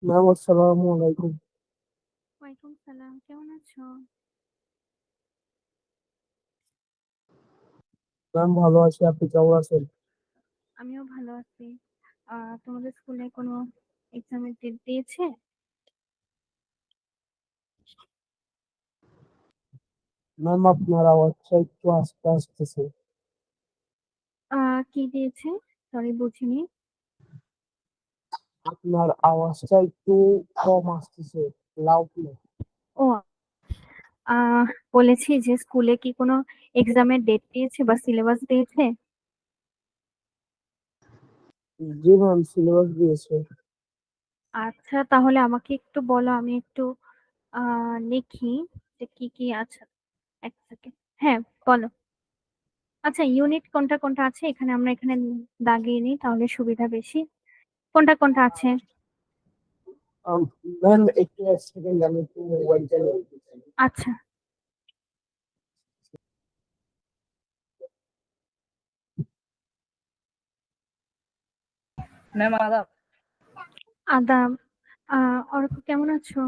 Ma'am আসসালামু আলাইকুম। ওয়ালাইকুম সালাম। কেমন আছো? ম্যাম ভালো আছি, আপনি কেমন আছেন? আমিও ভালো আছি। তোমাদের স্কুলে কোনো এক্সামের ডেট দিয়েছে? ম্যাম আপনার আওয়াজটা একটু আস্তে আসতেছে। কি দিয়েছে? সরি বুঝিনি। আপনার আওয়াজটা একটু কম আসতেছে, লাউডলি। ও আহ বলেছি যে স্কুলে কি কোনো এক্সামের ডেট দিয়েছে বা সিলেবাস দিয়েছে? জি ম্যাম, সিলেবাস দিয়েছে। আচ্ছা, তাহলে আমাকে একটু বলো, আমি একটু লিখি যে কি কি আছে। এক সেকেন্ড। হ্যাঁ, বলো। আচ্ছা, ইউনিট কোনটা কোনটা আছে এখানে, আমরা এখানে দাগিয়ে নিই তাহলে সুবিধা বেশি। কোনটা কোনটা আছে? আম, ম্যাম একটু এক সেকেন্ড, আমি একটু মোবাইলটা নিয়ে নিতেছি। আচ্ছা। ম্যাম আদাব। আদাব। অর্ক, কেমন আছো?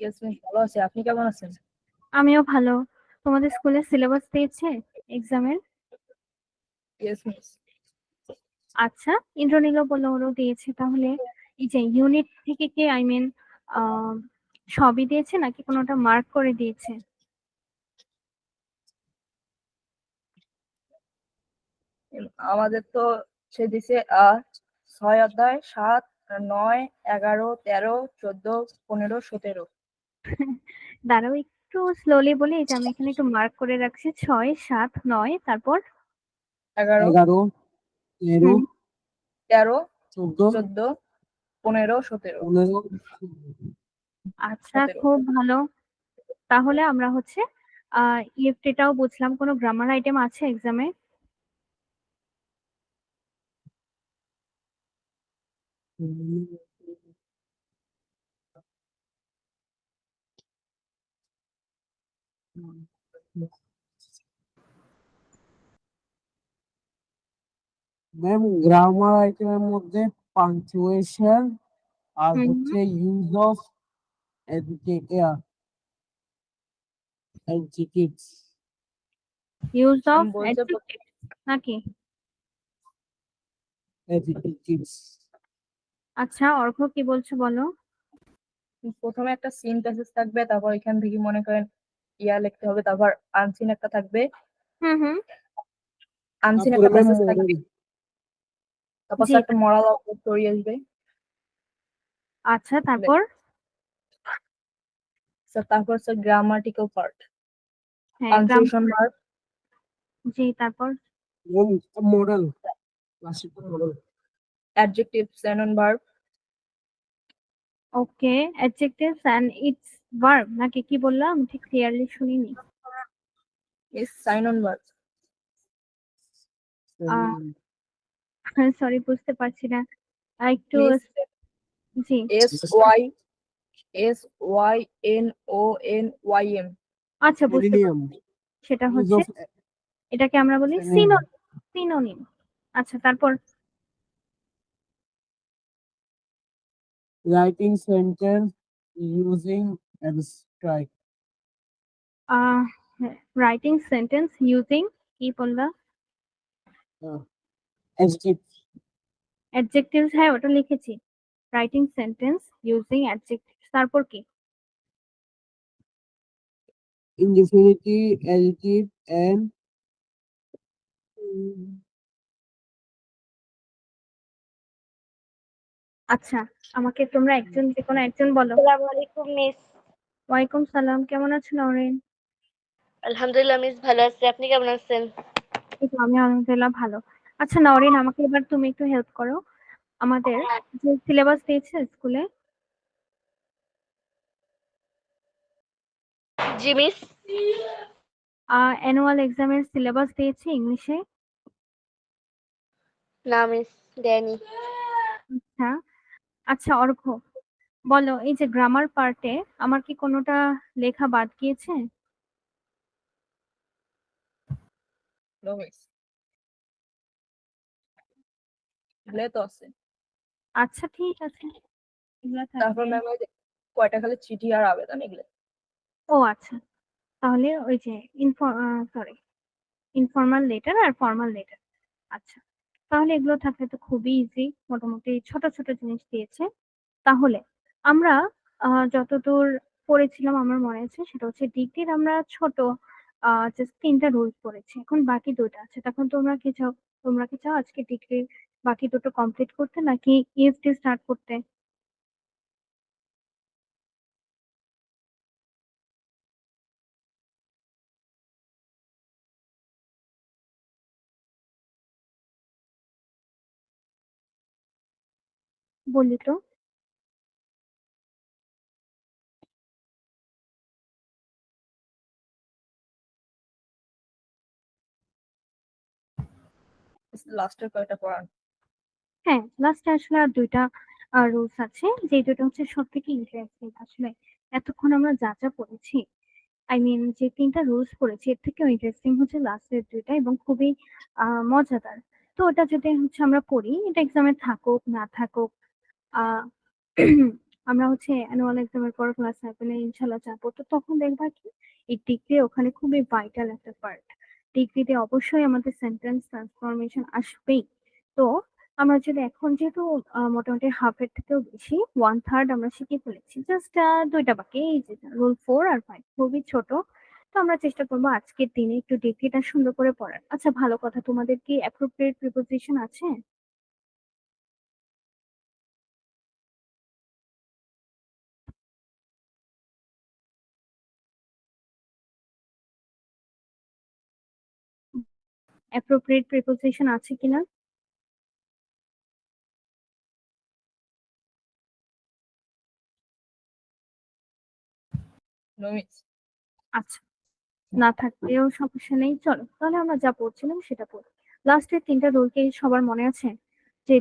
ইয়েস মিস, ভালো আছি। আপনি কেমন আছেন? আমিও ভালো। তোমাদের স্কুলে সিলেবাস দিয়েছে এক্সামের? Yes miss. আচ্ছা, ইন্দ্রনীল বললো ওরও দিয়েছে। তাহলে এই যে ইউনিট থেকে কি আই মিন সবই দিয়েছে নাকি কোনোটা মার্ক করে দিয়েছে? আমাদের তো সে দিছে 6 অধ্যায়, 7, 9, 11, 13, 14, 15, 17। দাঁড়াও, একটু স্লোলি বলি। এই যে আমি এখানে একটু মার্ক করে রাখছি, 6, 7, 9, তারপর 11, 11, 13, হুম। 13, 14, 14, 15, 17, 15, আচ্ছা, 17। খুব ভালো। তাহলে আমরা হচ্ছে ইএফটিটাও বুঝলাম। কোনো গ্রামার আইটেম আছে এক্সামে? ম্যাম গ্রামার আইটেমের মধ্যে পাঞ্চুয়েশন আর হুম। হচ্ছে use of adjectives. Use of ma'am বলছে অ্যাডজেক্টিভ নাকি? অ্যাডজেক্টিভস। আচ্ছা, অর্ঘ্য কি বলছো বলো। প্রথমে একটা সিন প্যাসেজ থাকবে, তারপর এখান থেকে মনে করেন লিখতে হবে, তারপর আনসিন একটা থাকবে, হুম হুম। আনসিন তারপরে একটা ম্যাম প্যাসেজ মডেল। থাকবে, তারপর জি। একটা মরাল স্টোরি আসবে। আচ্ছা, তারপর? তারপর স্যার গ্রামাটিক্যাল পার্ট, হ্যাঁ, পাঞ্চুয়েশন ভার্ব, জি, তারপর? Modal, classical modal. Adjectives and verb, okay, adjectives and it's verb নাকি কি বললাম, আমি ঠিক ক্লিয়ারলি শুনিনি। Is sign on verb, sorry, বুঝতে পারছি না। একটু মিস জি। S Y S Y N O N Y M. আচ্ছা, বুঝতে সিনোনিম, পারছি। সেটা ইউজ হচ্ছে, অফ এটাকে আমরা বলি সিনোনিম, সিনোনিম। সিনোনিম। আচ্ছা, তারপর? Writing sentence using abstract, writing sentence using, কি বললা? অ্যাডজেক্টিভ, অ্যাডজেক্টিভস, হ্যাঁ ওটা লিখেছি। রাইটিং সেন্টেন্স ইউজিং অ্যাডজেক্টিভস, তারপর কি? ইনডিফিনিটিভ, অ্যাডিটিভ এন্ড আচ্ছা, আমাকে তোমরা একজন, যে কোনো একজন বলো। আসসালামু আলাইকুম মিস। ওয়ালাইকুম সালাম। কেমন আছো নওরিন? আলহামদুলিল্লাহ মিস, ভালো আছি। আপনি কেমন আছেন? এই তো আমি আলহামদুলিল্লাহ ভালো। আচ্ছা নওরিন, আমাকে এবার তুমি একটু হেল্প করো। আমাদের যে সিলেবাস দিয়েছে স্কুলে, জি মিস। অ্যানুয়াল এক্সামের সিলেবাস দিয়েছে ইংলিশে। না মিস, দেয়নি। আচ্ছা। আচ্ছা অর্ঘ্য, বলো, এই যে গ্রামার পার্টে আমার কি কোনোটা লেখা বাদ গিয়েছে? নো মিস, এগুলো তো আছে। আচ্ছা, ঠিক আছে। এগুলো তারপর থাকবে। ম্যাম ওই যে কয়টা খালি চিঠি আর আবেদন এগুলো। ও আচ্ছা, তাহলে ওই যে সরি, ইনফর্মাল লেটার আর ফর্মাল লেটার। আচ্ছা, তাহলে এগুলো থাকলে তো খুবই ইজি, মোটামুটি ছোট ছোট জিনিস দিয়েছে। তাহলে আমরা যতদূর পড়েছিলাম আমার মনে আছে সেটা হচ্ছে ডিগ্রির আমরা ছোট জাস্ট 3টা রুলস পড়েছি, এখন বাকি 2টা আছে। তখন তোমরা কি চাও আজকে ডিগ্রির বাকি 2টো কমপ্লিট করতে নাকি ইএফটি স্টার্ট করতে? বললি তো। লাস্টের কয়টা পড়ান। হ্যাঁ, লাস্টে আসলে আর 2টা রুলস আছে, যে 2টা হচ্ছে সব থেকে ইন্টারেস্টিং আসলে। এতক্ষণ আমরা যা যা পড়েছি, আই মিন যে 3টা রুলস পড়েছি, এর থেকেও ইন্টারেস্টিং হচ্ছে লাস্টের 2টা এবং খুবই মজাদার। তো ওটা যদি হচ্ছে আমরা পড়ি, এটা এক্সামে থাকুক না থাকুক, আহ আমরা হচ্ছে অ্যানুয়াল এক্সামের পর ক্লাস 7-এ ইনশাল্লাহ যাবো, তো তখন দেখবা কি এই ডিগ্রি ওখানে খুবই ভাইটাল একটা পার্ট। ডিগ্রিতে অবশ্যই আমাদের সেন্টেন্স ট্রান্সফরমেশন আসবেই। তো আমরা যদি এখন যেহেতু মোটামুটি হাফের থেকেও বেশি 1/3 আমরা শিখে ফেলেছি, জাস্ট 2টা বাকি, এই যে রুল 4 আর 5 খুবই ছোট। তো আমরা চেষ্টা করবো আজকের দিনে একটু ডিগ্রিটা সুন্দর করে পড়ার। আচ্ছা, ভালো কথা, তোমাদের কি অ্যাপ্রোপ্রিয়েট প্রিপোজিশন আছে? অ্যাপ্রোপ্রিয়েট প্রিপোজিশন আছে কিনা? No miss. আচ্ছা, না থাকলেও সমস্যা নেই, চলো তাহলে আমরা যা পড়ছিলাম সেটা পড়ি। লাস্টের 3টা রুল কি সবার মনে আছে? যে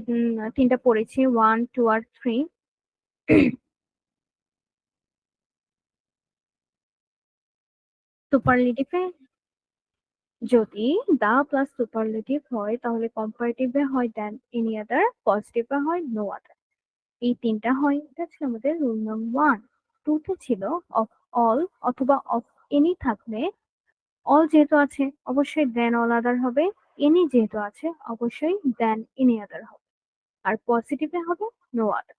3টা পড়েছি, 1, 2 আর 3। সুপারলেটিভে যদি দা প্লাস সুপারলেটিভ হয় তাহলে কম্পারেটিভে হয় দেন এনি আদার, পজিটিভে হয় নো আদার। এই 3টা হয়, এটা ছিল আমাদের রুল নম্বর 1। 2তে ছিল অফ অল অথবা অফ এনি থাকলে, অল যেহেতু আছে অবশ্যই দেন অল আদার হবে, এনি যেহেতু আছে অবশ্যই দেন এনি আদার হবে, আর পজিটিভে হবে নো আদার।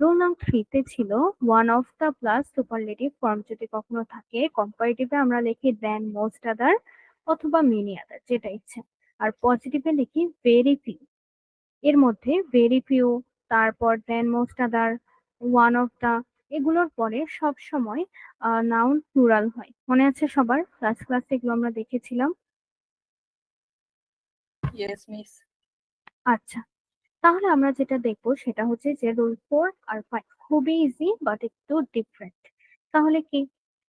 রুল নং 3-তে ছিল one of the plus superlative form যদি কখনো থাকে, কম্পারেটিভে আমরা লিখি দেন মোস্ট আদার অথবা মেনি আদার, যেটা ইচ্ছে। আর পজিটিভে লিখি ভেরি ফিউ। এর মধ্যে ভেরি ফিউ, তারপর then most other, one of the, এগুলোর পরে সব সময় নাউন প্লুরাল হয়। মনে আছে সবার? ক্লাসে এগুলো আমরা দেখেছিলাম। Yes miss. আচ্ছা, তাহলে আমরা যেটা দেখবো সেটা হচ্ছে যে রুল 4 আর 5 খুবই ইজি বাট একটু ডিফারেন্ট। তাহলে কি,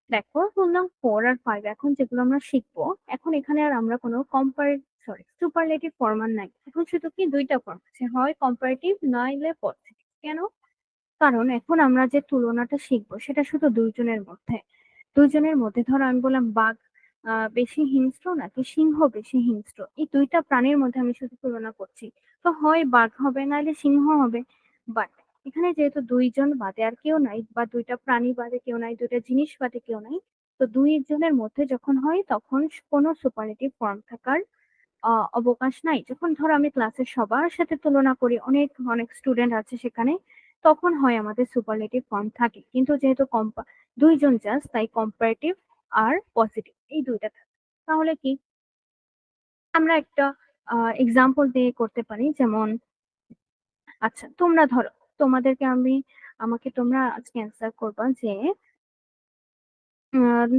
দেখো রুল নাম 4 আর 5 এখন যেগুলো আমরা শিখবো, এখন এখানে আর আমরা কোনো সুপারলেটিভ ফর্ম আর নাই, এখন শুধু কি 2টা ফর্ম আছে, হয় কম্পারেটিভ নইলে পজিটিভ। কেন? কারণ এখন আমরা যে তুলনাটা শিখবো সেটা শুধু দুইজনের মধ্যে ধরো আমি বললাম বাঘ বেশি হিংস্র নাকি সিংহ বেশি হিংস্র, এই 2টা প্রাণীর মধ্যে আমি শুধু তুলনা করছি। তো হয় বাঘ হবে নাহলে সিংহ হবে। বাট এখানে যেহেতু 2জন বাদে আর কেউ নাই, বা 2টা প্রাণী বাদে কেউ নাই, 2টা জিনিস বাদে কেউ নাই, তো 2জনের মধ্যে যখন হয় তখন কোনো সুপারলেটিভ ফর্ম থাকার অবকাশ নাই। যখন ধরো আমি ক্লাসের সবার সাথে তুলনা করি, অনেক অনেক স্টুডেন্ট আছে সেখানে, তখন হয় আমাদের সুপারলেটিভ ফর্ম থাকে, কিন্তু যেহেতু 2জন জাস্ট, তাই কম্পারেটিভ আর পজিটিভ এই 2টা থাকে। তাহলে কি, আমরা একটা এক্সাম্পল দিয়ে করতে পারি, যেমন আচ্ছা তোমরা ধরো, আমাকে তোমরা আজকে অ্যান্সার করবা যে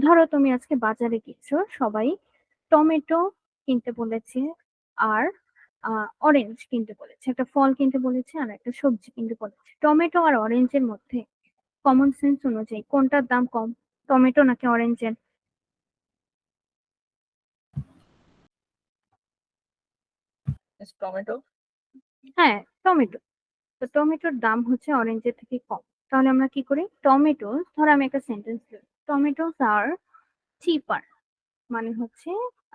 ধরো তুমি আজকে বাজারে গেছো, সবাই টমেটো কিনতে বলেছে আর অরেঞ্জ কিনতে বলেছে, একটা ফল কিনতে বলেছে আর একটা সবজি কিনতে বলেছে। টমেটো আর অরেঞ্জের মধ্যে কমন সেন্স অনুযায়ী কোনটার দাম কম, টমেটো নাকি অরেঞ্জের? টমেটো। হ্যাঁ, টমেটো। তো টমেটোর দাম হচ্ছে অরেঞ্জের থেকে কম। তাহলে আমরা কি করি, টমেটো, ধরো আমি একটা সেন্টেন্স দিই, টমেটোস আর চিপার, মানে হচ্ছে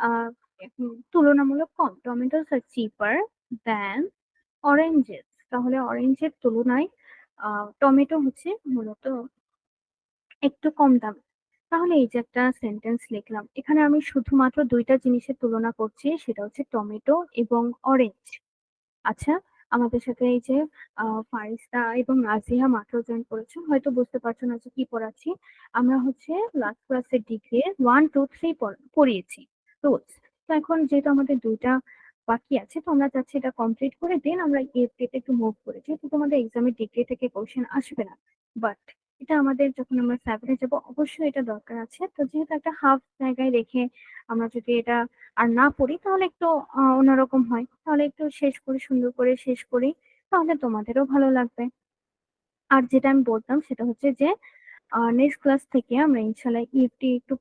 আহ তুলনামূলক কম, টমেটোস আর চিপার দেন অরেঞ্জেস। তাহলে অরেঞ্জের তুলনায় টমেটো হচ্ছে মূলত একটু কম দাম। তাহলে এই যে একটা সেন্টেন্স লিখলাম, এখানে আমি শুধুমাত্র ২ টা জিনিসের তুলনা করছি, সেটা হচ্ছে টমেটো এবং অরেঞ্জ। আচ্ছা, আমাদের সাথে এই যে ফারিস্তা এবং নাজিহা মাত্র জয়েন করেছে। হয়তো বুঝতে পারছো না যে কি পড়াচ্ছি। আমরা হচ্ছে লাস্ট ক্লাসের ডিগ্রি 1, 2, 3 পড়িয়েছি রুলস। তো এখন যেহেতু আমাদের ২ টা বাকি আছে, তো আমরা চাচ্ছি এটা কমপ্লিট করে দেন আমরা EFT তে একটু মুভ করি। যেহেতু তোমাদের এক্সামে ডিগ্রি থেকে কোয়েশ্চেন আসবে না। বাট এটা আমাদের যখন আমরা 7 এ যাব অবশ্যই এটা দরকার আছে। তো যেহেতু একটা হাফ জায়গায় রেখে আমরা যদি এটা আর না পড়ি তাহলে একটু অন্যরকম হয়। তাহলে একটু শেষ করি, সুন্দর করে শেষ করি। তাহলে তোমাদেরও ভালো লাগবে। আর যেটা আমি বলতাম সেটা হচ্ছে যে নেক্সট ক্লাস থেকে আমরা ইনশাআল্লাহ ইএফটি একটু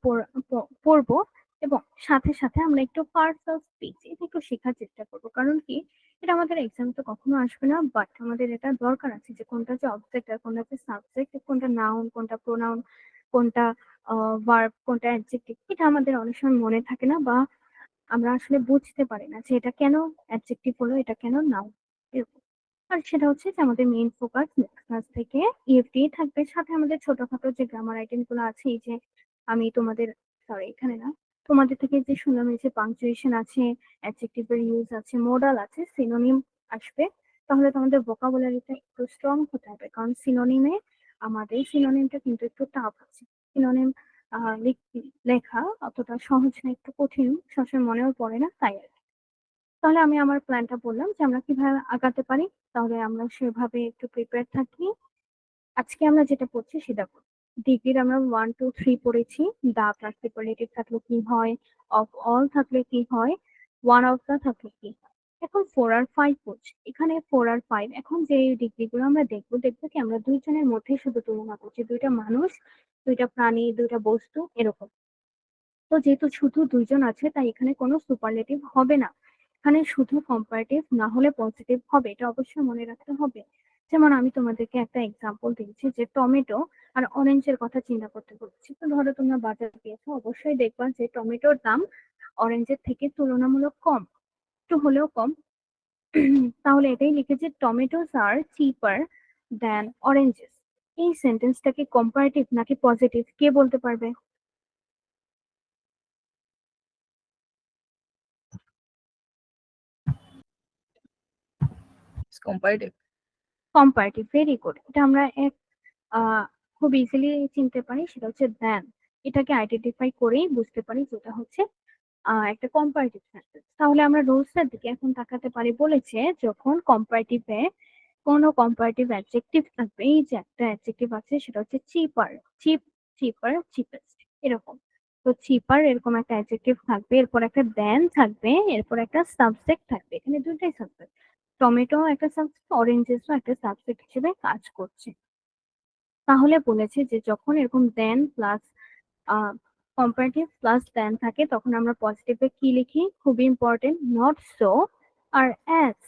পড়বো এবং সাথে সাথে আমরা একটু পার্টস অফ স্পিচ এটা একটু শেখার চেষ্টা করবো। কারণ কি এটা আমাদের এক্সাম তো কখনো আসবে না, বাট আমাদের এটা দরকার আছে যে কোনটা হচ্ছে অবজেক্ট আর কোনটা হচ্ছে সাবজেক্ট, কোনটা নাউন কোনটা প্রোনাউন, কোনটা ভার্ব কোনটা অ্যাডজেক্টিভ, এটা আমাদের অনেক সময় মনে থাকে না বা আমরা আসলে বুঝতে পারি না যে এটা কেন অ্যাডজেক্টিভ হলো, এটা কেন নাউন, এরকম। আর সেটা হচ্ছে যে আমাদের মেইন ফোকাস নেক্সট ক্লাস থেকে ইএফটি থাকবে, সাথে আমাদের ছোটখাটো যে গ্রামার আইটেম গুলো আছে, এই যে আমি তোমাদের সরি এখানে না, তোমাদের থেকে যে শুনলাম এই যে পাংচুয়েশন আছে, অ্যাডজেক্টিভের ইউজ আছে, মোডাল আছে, সিনোনিম আসবে। তাহলে তোমাদের ভোকাবুলারিটা একটু স্ট্রং হতে হবে, কারণ সিনোনিমে আমাদের সিনোনিমটা কিন্তু একটু টাফ আছে। সিনোনিম লেখা অতটা সহজ না, একটু কঠিন, সবসময় মনেও পড়ে না, তাই আর কি। তাহলে আমি আমার প্ল্যানটা বললাম যে আমরা কিভাবে আগাতে পারি, তাহলে আমরা সেভাবে একটু প্রিপেয়ার থাকি। আজকে আমরা যেটা পড়ছি সেটা ডিগ্রির আমরা 1, 2, 3 পড়েছি। দা প্লাস সুপারলেটিভ থাকলে কি হয়, অফ অল থাকলে কি হয়, ওয়ান অফ দা থাকলে কি হয়। এখন 4 আর 5 পড়ছি। এখানে 4 আর 5 এখন যে ডিগ্রি গুলো আমরা দেখবো কি আমরা দুইজনের মধ্যে শুধু তুলনা করছি, 2টা মানুষ, 2টা প্রাণী, 2টা বস্তু, এরকম। তো যেহেতু শুধু 2জন আছে তাই এখানে কোনো সুপারলেটিভ হবে না, এখানে শুধু কম্পারেটিভ না হলে পজিটিভ হবে, এটা অবশ্যই মনে রাখতে হবে। যেমন আমি তোমাদেরকে একটা এক্সাম্পল দিয়েছি যে টমেটো আর অরেঞ্জের কথা চিন্তা করতে বলছি। তো ধরো তোমরা বাজার গিয়েছো, অবশ্যই দেখবা যে টমেটোর দাম অরেঞ্জের থেকে তুলনামূলক কম, একটু হলেও কম। তাহলে এটাই লিখেছে টমেটোস আর চিপার দেন অরেঞ্জেস। এই সেন্টেন্সটাকে কম্পারেটিভ নাকি পজিটিভ কে বলতে পারবে? কম্পারেটিভ। Comparative, very good. এটা আমরা এক খুব ইজিলি চিনতে পারি, সেটা হচ্ছে দেন। এটাকে আইডেন্টিফাই করেই বুঝতে পারি যেটা হচ্ছে একটা কম্পারেটিভ সেন্টেন্স। তাহলে আমরা রুলসের দিকে এখন তাকাতে পারি। বলেছে যখন কম্পারেটিভে কোনো কম্পারেটিভ অ্যাডজেক্টিভ থাকবে, এই যে একটা অ্যাডজেক্টিভ আছে সেটা হচ্ছে চিপার, চিপার, চিপেস্ট, এরকম। তো চিপার এরকম একটা অ্যাডজেক্টিভ থাকবে, এরপর একটা দেন থাকবে, এরপর একটা সাবজেক্ট থাকবে। এখানে দুইটাই সাবজেক্ট, টমেটো একটা সাবজেক্ট, অরেঞ্জেসও একটা সাবজেক্ট হিসেবে কাজ করছে। তাহলে বলেছে যে যখন এরকম than plus comparative plus than থাকে তখন আমরা পজিটিভে কি লিখি, খুবই ইম্পর্টেন্ট, নট সো আর অ্যাজ।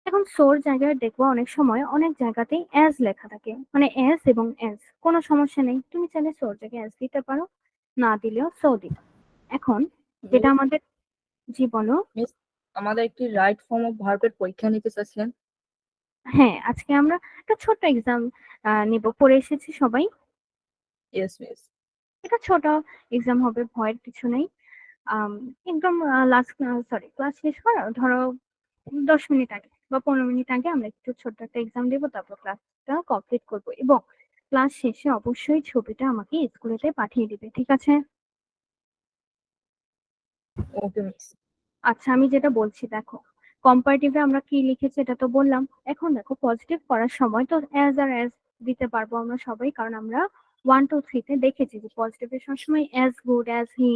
এখন সোর জায়গায় দেখবো অনেক সময় অনেক জায়গাতেই অ্যাজ লেখা থাকে, মানে অ্যাজ এবং অ্যাজ, কোনো সমস্যা নেই, তুমি চাইলে সোর জায়গায় অ্যাজ দিতে পারো, না দিলেও সো দিতে। এখন যেটা আমাদের, জি বলো। মিস, আমাদের একটি রাইট ফর্ম অফ ভার্বের পরীক্ষা নিতে চাচ্ছিলেন। হ্যাঁ, আজকে আমরা একটা ছোট্ট এক্সাম নিব, পড়ে এসেছি সবাই। Yes miss. এটা ছোট এক্সাম হবে, ভয়ের কিছু নেই। একদম লাস্ট ক্লাস শেষ করার ধরো 10 মিনিট আগে বা 15 মিনিট আগে আমরা একটু ছোট্ট একটা এক্সাম দেবো, তারপর ক্লাসটা কমপ্লিট করবো এবং ক্লাস শেষে অবশ্যই ছবিটা আমাকে স্কুলেতে পাঠিয়ে দিবে, ঠিক আছে? ওকে মিস। আচ্ছা, আমি যেটা বলছি দেখো, কম্পারেটিভে আমরা কি লিখেছি এটা তো বললাম। এখন দেখো পজিটিভ করার সময় তো অ্যাজ আর অ্যাজ দিতে পারবো আমরা সবাই, কারণ আমরা 1, 2, 3 তে দেখেছি যে পজিটিভে সবসময় অ্যাজ গুড, অ্যাজ হি,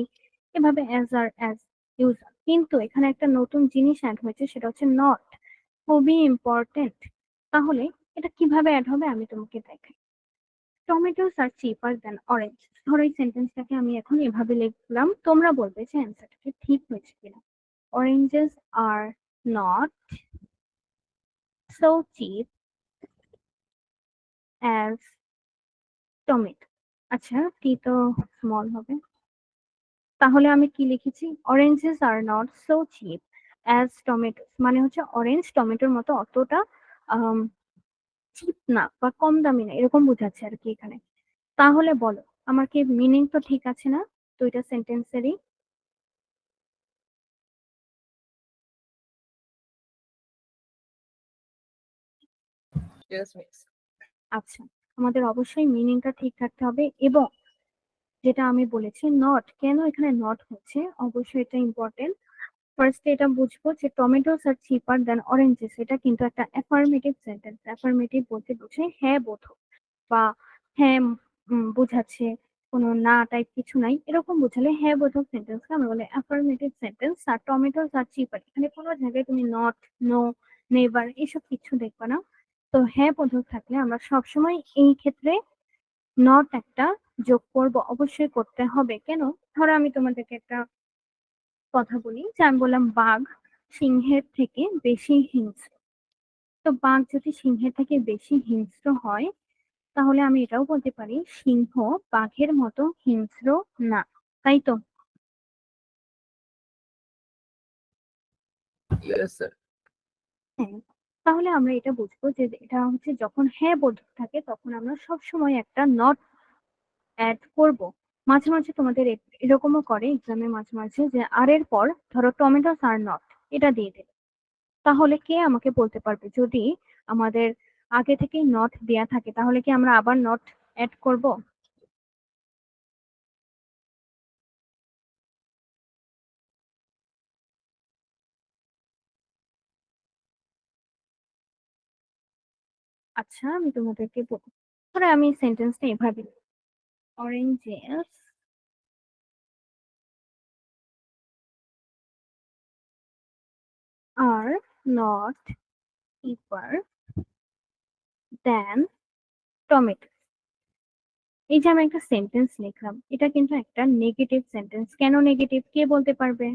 এভাবে অ্যাজ আর অ্যাজ ইউজ। কিন্তু এখানে একটা নতুন জিনিস অ্যাড হয়েছে, সেটা হচ্ছে নট, খুবই ইম্পর্টেন্ট। তাহলে এটা কিভাবে অ্যাড হবে আমি তোমাকে দেখাই। টমেটোস আর চিপার দেন অরেঞ্জ, ধরো এই সেন্টেন্সটাকে আমি এখন এভাবে লিখলাম, তোমরা বলবে যে অ্যান্সারটা ঠিক হয়েছে কিনা। Oranges are not so cheap as tomato. আচ্ছা, টি তো স্মল হবে, তাহলে আমি কি লিখেছি, oranges are not so cheap as tomato, মানে হচ্ছে অরেঞ্জ টমেটোর মতো অতটা চিপ না বা কম দামি না এরকম বোঝাচ্ছে আর কি এখানে। তাহলে বলো আমার কি মিনিং তো ঠিক আছে না দুইটা সেন্টেন্সেরই? Yes, miss. আচ্ছা, আমাদের অবশ্যই মিনিংটা ঠিক থাকতে হবে এবং যেটা আমি বলেছি নট, কেন এখানে নট হচ্ছে অবশ্যই এটা ইম্পর্টেন্ট। ফার্স্ট এটা বুঝবো যে টমেটোস আর চিপার দেন অরেঞ্জেস, এটা কিন্তু একটা অ্যাফার্মেটিভ সেন্টেন্স। অ্যাফার্মেটিভ বলতে বোঝায় হ্যাঁ বোধক বা হ্যাঁ বোঝাচ্ছে, কোনো না টাইপ কিছু নাই, এরকম বোঝালে হ্যাঁ বোধক সেন্টেন্সকে আমরা বলে অ্যাফার্মেটিভ সেন্টেন্স। আর টমেটোস আর চিপার এখানে কোনো জায়গায় তুমি নট, নো, নেভার এসব কিছু দেখবে না। তো হ্যাঁ বোধক থাকলে আমরা সবসময় এই ক্ষেত্রে নট একটা যোগ করব, অবশ্যই করতে হবে। কেন? ধরো আমি তোমাদেরকে একটা কথা বলি, যে আমি বললাম বাঘ সিংহের থেকে বেশি হিংস্র। তো বাঘ যদি সিংহের থেকে বেশি হিংস্র হয় তাহলে আমি এটাও বলতে পারি সিংহ বাঘের মতো হিংস্র না, তাই তো? Yes, sir. হ্যাঁ, তাহলে আমরা এটা বুঝবো যে এটা হচ্ছে যখন হ্যাঁ বোধক থাকে তখন আমরা সব সময় একটা নট অ্যাড করব। মাঝে মাঝে তোমাদের এরকমও করে এক্সামে মাঝে মাঝে যে আর এর পর ধরো টমেটোস আর নট এটা দিয়ে দেবে। তাহলে কে আমাকে বলতে পারবে যদি আমাদের আগে থেকেই নট দেয়া থাকে তাহলে কি আমরা আবার নট অ্যাড করব? আচ্ছা আমি তোমাদেরকে বলবো, ধরো আমি সেন্টেন্সটা এভাবে oranges are not cheaper than tomato. এই যে আমি একটা সেন্টেন্স লিখলাম এটা কিন্তু একটা নেগেটিভ সেন্টেন্স। কেন নেগেটিভ কে বলতে পারবে?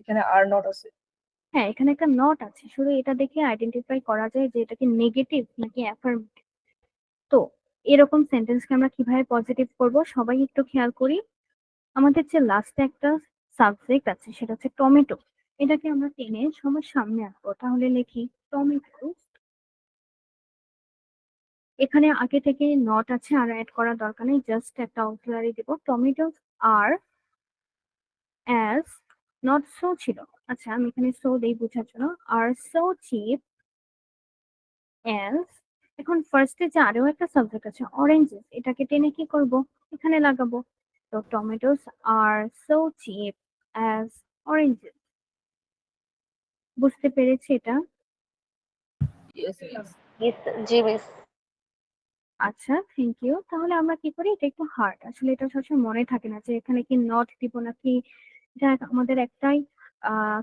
এখানে আর নট আছে। হ্যাঁ, এখানে একটা নট আছে, শুধু এটা দেখে আইডেন্টিফাই করা যায় যে এটা কি নেগেটিভ নাকি অ্যাফার্মেটিভ। তো এরকম সেন্টেন্সকে আমরা কিভাবে পজিটিভ করব সবাই একটু খেয়াল করি। আমাদের যে লাস্টে একটা সাবজেক্ট আছে সেটা হচ্ছে টমেটো, এটাকে আমরা টেনে সবার সামনে আনবো। তাহলে লিখি টমেটো। এখানে আগে থেকে নট আছে আর অ্যাড করার দরকার নেই, জাস্ট একটা অক্সিলারি দেব। Tomatoes are as not so ছিল, আচ্ছা আমি এখানে সো দেই বোঝার জন্য, আর সো চিপ অ্যাজ। এখন ফার্স্টে যে আরো একটা সাবজেক্ট আছে অরেঞ্জেস, এটাকে টেনে কি করব এখানে লাগাবো। তো টমেটোস আর সো চিপ অ্যাজ অরেঞ্জেস। বুঝতে পেরেছি এটা? Yes, miss. Yes, জি মিস। আচ্ছা থ্যাংক ইউ। তাহলে আমরা কি করি, এটা একটু হার্ড আসলে, এটা সবসময় মনে থাকে না যে এখানে কি নট দিব নাকি। এটা আমাদের একটাই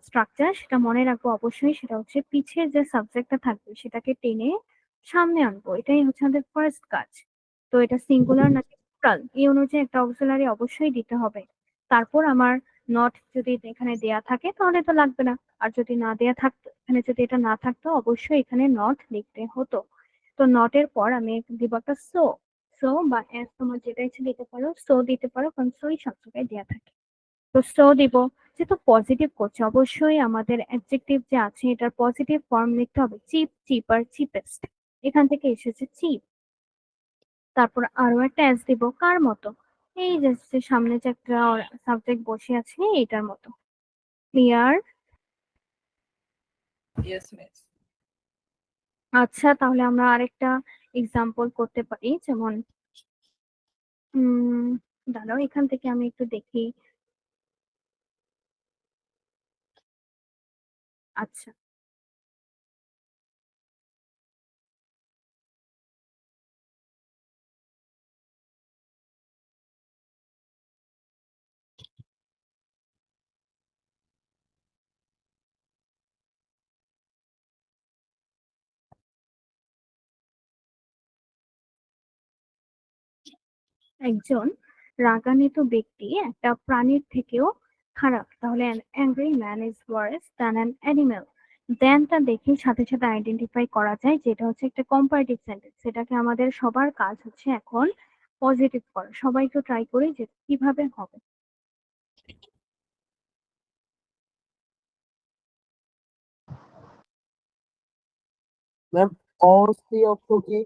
স্ট্রাকচার, সেটা মনে রাখবো অবশ্যই। সেটা হচ্ছে পিছের যে সাবজেক্টটা থাকবে সেটাকে টেনে সামনে আনবো, এটাই হচ্ছে আমাদের ফার্স্ট কাজ। তো এটা সিঙ্গুলার নাকি প্লুরাল এই অনুযায়ী একটা অক্সিলারি অবশ্যই দিতে হবে। তারপর আমার নট যদি এখানে দেয়া থাকে তাহলে তো লাগবে না, আর যদি না দেয়া থাকতো, এখানে যদি এটা না থাকতো অবশ্যই এখানে নট লিখতে হতো। তো নটের পর আমি দিব একটা সো। সো বা এস তোমার যেটা ইচ্ছে দিতে পারো, সো দিতে পারো কারণ সই সব জায়গায় দেওয়া থাকে। তো সো দিব। যেহেতু পজিটিভ করছে অবশ্যই আমাদের অ্যাডজেক্টিভ যে আছে এটার পজিটিভ ফর্ম লিখতে হবে, চিপ, চিপার, চিপেস্ট, এখান থেকে এসেছে চিপ। তারপর আরো একটা এস দিব কার মতো, এই যে সামনে যে একটা সাবজেক্ট বসে আছে এটার মতো। ক্লিয়ার? Yes, miss. আচ্ছা তাহলে আমরা আরেকটা এক্সাম্পল করতে পারি, যেমন দাঁড়াও এখান থেকে আমি একটু দেখি। আচ্ছা, একজন রাগান্বিত ব্যক্তি একটা প্রাণীর থেকেও খারাপ, তাহলে an angry man is worse than an animal। দেনটা দেখে সাথে সাথে আইডেন্টিফাই করা যায় যে এটা হচ্ছে একটা কম্পারেটিভ সেন্টেন্স। সেটাকে আমাদের সবার কাজ হচ্ছে এখন পজিটিভ করা। সবাই তো ট্রাই করি যে কিভাবে হবে। ম্যাম all three অর্থ কি?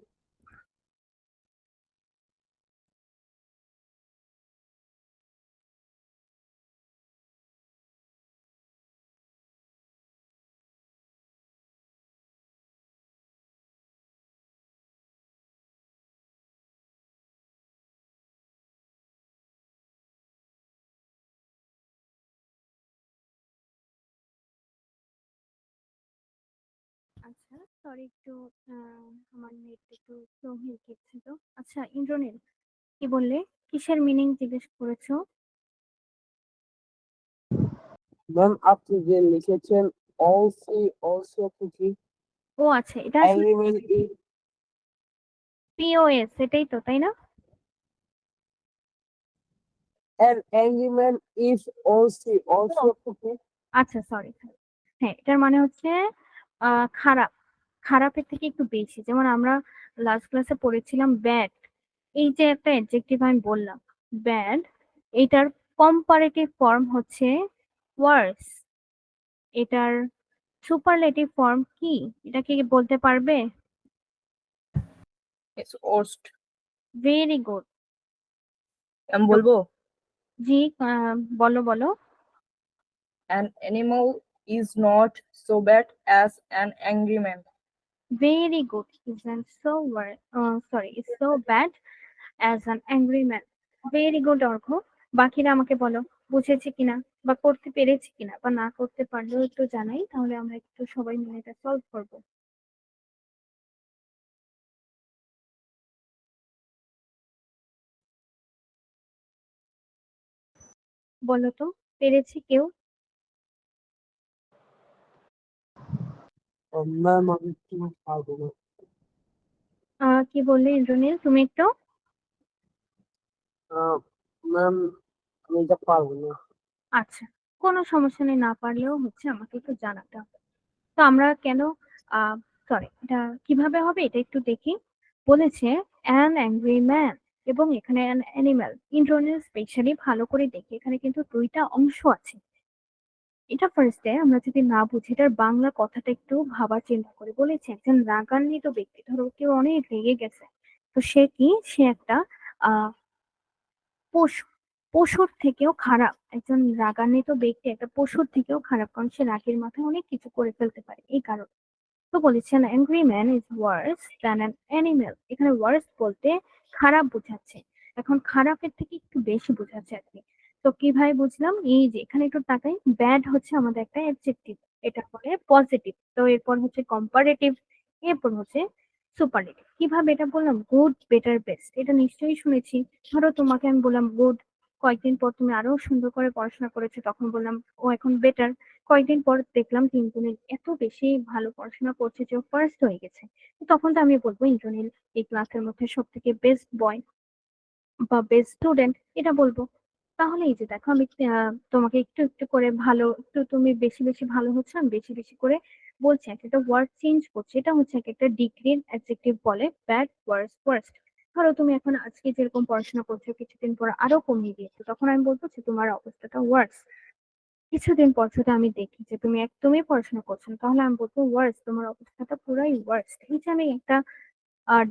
আচ্ছা, সরি একটু আমার নেট একটু স্লো হয়ে গেছিল। আচ্ছা, ইন্দ্রনীল কি বললে? কিসের মিনিং জিজ্ঞেস করেছো? ম্যাম আপনি যে লিখেছেন all three অর্থ কি? ও আচ্ছা, এটা আসলে Animal is পিওএস, এটাই তো, তাই না? an animal is all three অর্থ কি? আচ্ছা, সরি। হ্যাঁ, এটার মানে হচ্ছে খারাপ। খারাপের থেকে একটু বেশি। যেমন আমরা লাস্ট ক্লাসে পড়েছিলাম ব্যাড। এই যে একটা অ্যাডজেক্টিভ আমি বললাম, ব্যাড, এটার কম্পারেটিভ ফর্ম হচ্ছে ওয়ার্স। এটার সুপারলেটিভ ফর্ম কি? এটা কি বলতে পারবে? It's worst. Very good. আমি বলবো জি, বলো বলো। an animal is not so bad as an angry man. Very good. isn't so sorry, is so bad as an angry man. Very good Argha. বাকিরা আমাকে বলো বুঝেছে কিনা, বা করতে পেরেছি কিনা, বা না করতে পারলেও একটু জানাই, তাহলে আমরা একটু সবাই মিলে এটা সলভ করবো। বলো তো, পেরেছি কেউ? ম্যাম আমি একটু পারবো না। কি বললে ইন্দ্রনীল, তুমি একটু? ম্যাম আমি এটা পারবো না। আচ্ছা, কোনো সমস্যা নেই, না পারলেও হচ্ছে আমাকে একটু জানাতে হবে। তো আমরা কেন সরি, এটা কিভাবে হবে এটা একটু দেখি। বলেছে অ্যান অ্যাংরি ম্যান, এবং এখানে অ্যান অ্যানিম্যাল। ইন্দ্রনীল স্পেশালি ভালো করে দেখি, এখানে কিন্তু দুইটা অংশ আছে। এটা ফার্স্টে আমরা যদি না বুঝি, এটার বাংলা কথাটা একটু ভাবার চিন্তা করে। বলেছে একজন রাগান্বিত ব্যক্তি, ধরো কেউ অনেক রেগে গেছে, তো সে কি, সে একটা আহ পশু। পশুর থেকেও খারাপ একজন রাগান্বিত ব্যক্তি, একটা পশুর থেকেও খারাপ, কারণ সে রাগের মাথায় অনেক কিছু করে ফেলতে পারে এই কারণে। তো বলেছেন angry man is Wars than an animal. এখানে ওয়ার্স বলতে খারাপ বোঝাচ্ছে। এখন খারাপের থেকে একটু বেশি বোঝাচ্ছে আর কি। তো কিভাবে বুঝলাম? এই যে এখানে একটু তাকাই, ব্যাড হচ্ছে আমাদের একটা অ্যাডজেক্টিভ, এটা পরে পজিটিভ, তো এরপর হচ্ছে কম্পারেটিভ, এরপর হচ্ছে সুপারলেটিভ। কিভাবে এটা বললাম? গুড, বেটার, বেস্ট, এটা নিশ্চয়ই শুনেছি। ধরো তোমাকে আমি বললাম গুড, কয়েকদিন পর তুমি আরো সুন্দর করে পড়াশোনা করেছো, তখন বললাম ও এখন বেটার। কয়েকদিন পর দেখলাম যে ইন্দ্রনীল এত বেশি ভালো পড়াশোনা করছে যে ও ফার্স্ট হয়ে গেছে, তো তখন তো আমি বলবো ইন্দ্রনীল এই ক্লাসের মধ্যে সব থেকে বেস্ট বয় বা বেস্ট স্টুডেন্ট, এটা বলবো। তাহলে এই যে দেখো, আমি তোমাকে একটু একটু করে ভালো, একটু তুমি বেশি বেশি ভালো হচ্ছে, আমি বেশি বেশি করে বলছি, এক একটা ওয়ার্ড চেঞ্জ করছি। এটা হচ্ছে এক একটা ডিগ্রির অ্যাডজেক্টিভ বলে ব্যাড, ওয়ার্স, ওয়ার্স্ট। ধরো তুমি এখন আজকে যেরকম পড়াশোনা করছো, কিছুদিন পর আরো কমিয়ে দিয়েছো, তখন আমি বলবো যে তোমার অবস্থাটা ওয়ার্স। কিছুদিন পর যদি আমি দেখি যে তুমি একদমই পড়াশোনা করছো না, তাহলে আমি বলবো ওয়ার্স, তোমার অবস্থাটা পুরাই ওয়ার্স্ট। এই যে আমি একটা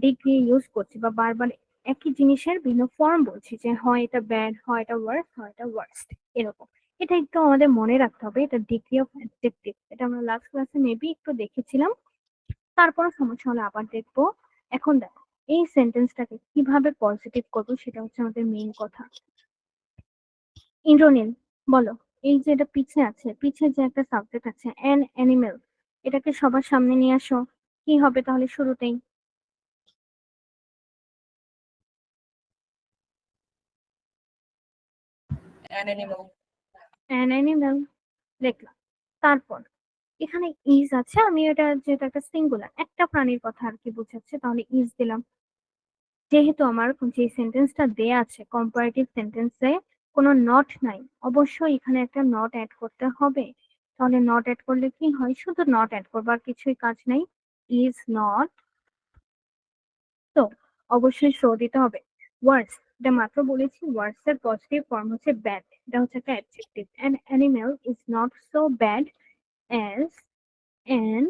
ডিগ্রি ইউজ করছি, বা বারবার একই জিনিসের ভিন্ন ফর্ম বলছি, যে হয় এটা ব্যাড, হয় এটা ওয়ার্স, হয় এটা ওয়ার্স্ট, এরকম। এটা একটু আমাদের মনে রাখতে হবে, এটা ডিগ্রি অফ অ্যাডজেক্টিভ। এটা আমরা লাস্ট ক্লাসে মেবি একটু দেখেছিলাম, তারপর সমস্যা হলে আবার দেখবো। এখন দেখো, এই সেন্টেন্সটাকে কিভাবে পজিটিভ করবো, সেটা হচ্ছে আমাদের মেইন কথা। ইন্দ্রনীল বলো, এই যে এটা পিছে আছে, পিছে যে একটা সাবজেক্ট আছে অ্যান অ্যানিমেল, এটাকে সবার সামনে নিয়ে আসো। কি হবে তাহলে শুরুতেই? An animal. অ্যান অ্যানিমেল লিখলাম। তারপর এখানে ইজ আছে, আমি এটা যেটা একটা সিঙ্গুলার একটা প্রাণীর কথা আর কি বোঝাচ্ছে, তাহলে ইজ দিলাম। যেহেতু আমার যে সেন্টেন্সটা দেয়া আছে কম্পারেটিভ সেন্টেন্সে কোনো নট নাই, অবশ্যই এখানে একটা নট অ্যাড করতে হবে। তাহলে নট অ্যাড করলে কি হয়? শুধু নট অ্যাড করবার কিছুই কাজ নেই। ইজ নট, তো অবশ্যই শো দিতে হবে। ওয়ার্ডস, এটা মাত্র বলেছি, ওয়ার্ডস এর পজিটিভ ফর্ম হচ্ছে ব্যাড, এটা হচ্ছে একটা adjective. An animal is not so bad as an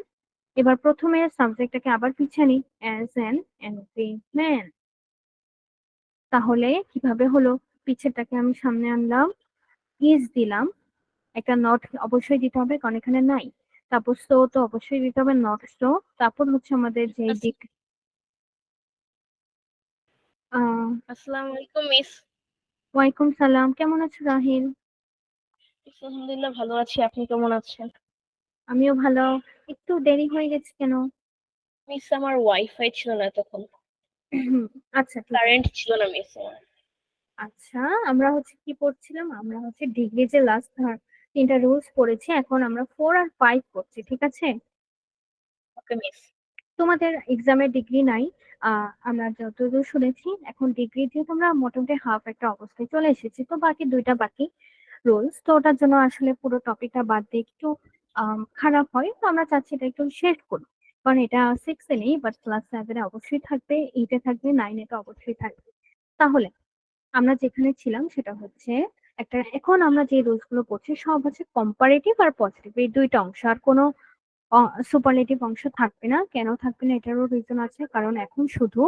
এবার প্রথমে সাবজেক্টটাকে আবার পিছিয়ে নিই, অ্যাজ অ্যান অ্যাংরি ম্যান। তাহলে কিভাবে হলো, পিছেরটাকে আমি সামনে আনলাম, ইজ দিলাম, একটা নট অবশ্যই দিতে হবে কারণ এখানে নাই, তারপর সো তো অবশ্যই দিতে হবে, নট সো। তারপর হচ্ছে আমাদের যে দিক, আসসালামু আলাইকুম মিস। ওয়ালাইকুম সালাম, কেমন আছো রাহিল? আলহামদুলিল্লাহ ভালো আছি, আপনি কেমন আছেন? আমিও ভালো। একটু দেরি হয়ে গেছে কেন? মিস আমার ওয়াইফাই ছিল না তখন, আচ্ছা ঠিক আছে। কারেন্ট ছিল না মিস আমার। আচ্ছা, আমরা হচ্ছে কি পড়ছিলাম, আমরা হচ্ছে ডিগ্রি যে লাস্ট তিনটা রুলস পড়েছি, এখন আমরা 4 আর 5 পড়ছি, ঠিক আছে? ওকে মিস। তোমাদের এক্সামের ডিগ্রি নাই, আমরা যতদূর শুনেছি এখন ডিগ্রি দিয়ে তোমরা মোটামুটি হাফ একটা অবস্থায় চলে এসেছি, তো বাকি দুইটা বাকি রুলস, তো ওটার জন্য আসলে পুরো টপিকটা বাদ দিয়ে একটু খারাপ হয়, তো আমরা চাচ্ছি এটা একটু শেষ করি, কারণ এটা 6 এ নেই, বাট ক্লাস 7 এ অবশ্যই থাকবে, 8 এ থাকবে, 9 এ তো অবশ্যই থাকবে। তাহলে আমরা যেখানে ছিলাম সেটা হচ্ছে একটা, এখন আমরা যে রুলস গুলো পড়ছি সব হচ্ছে কম্পারেটিভ আর পজিটিভ, এই দুইটা অংশ, আর কোনো সুপারলেটিভ অংশ থাকবে না। কেন থাকবে না এটারও রিজন আছে, কারণ এখন শুধু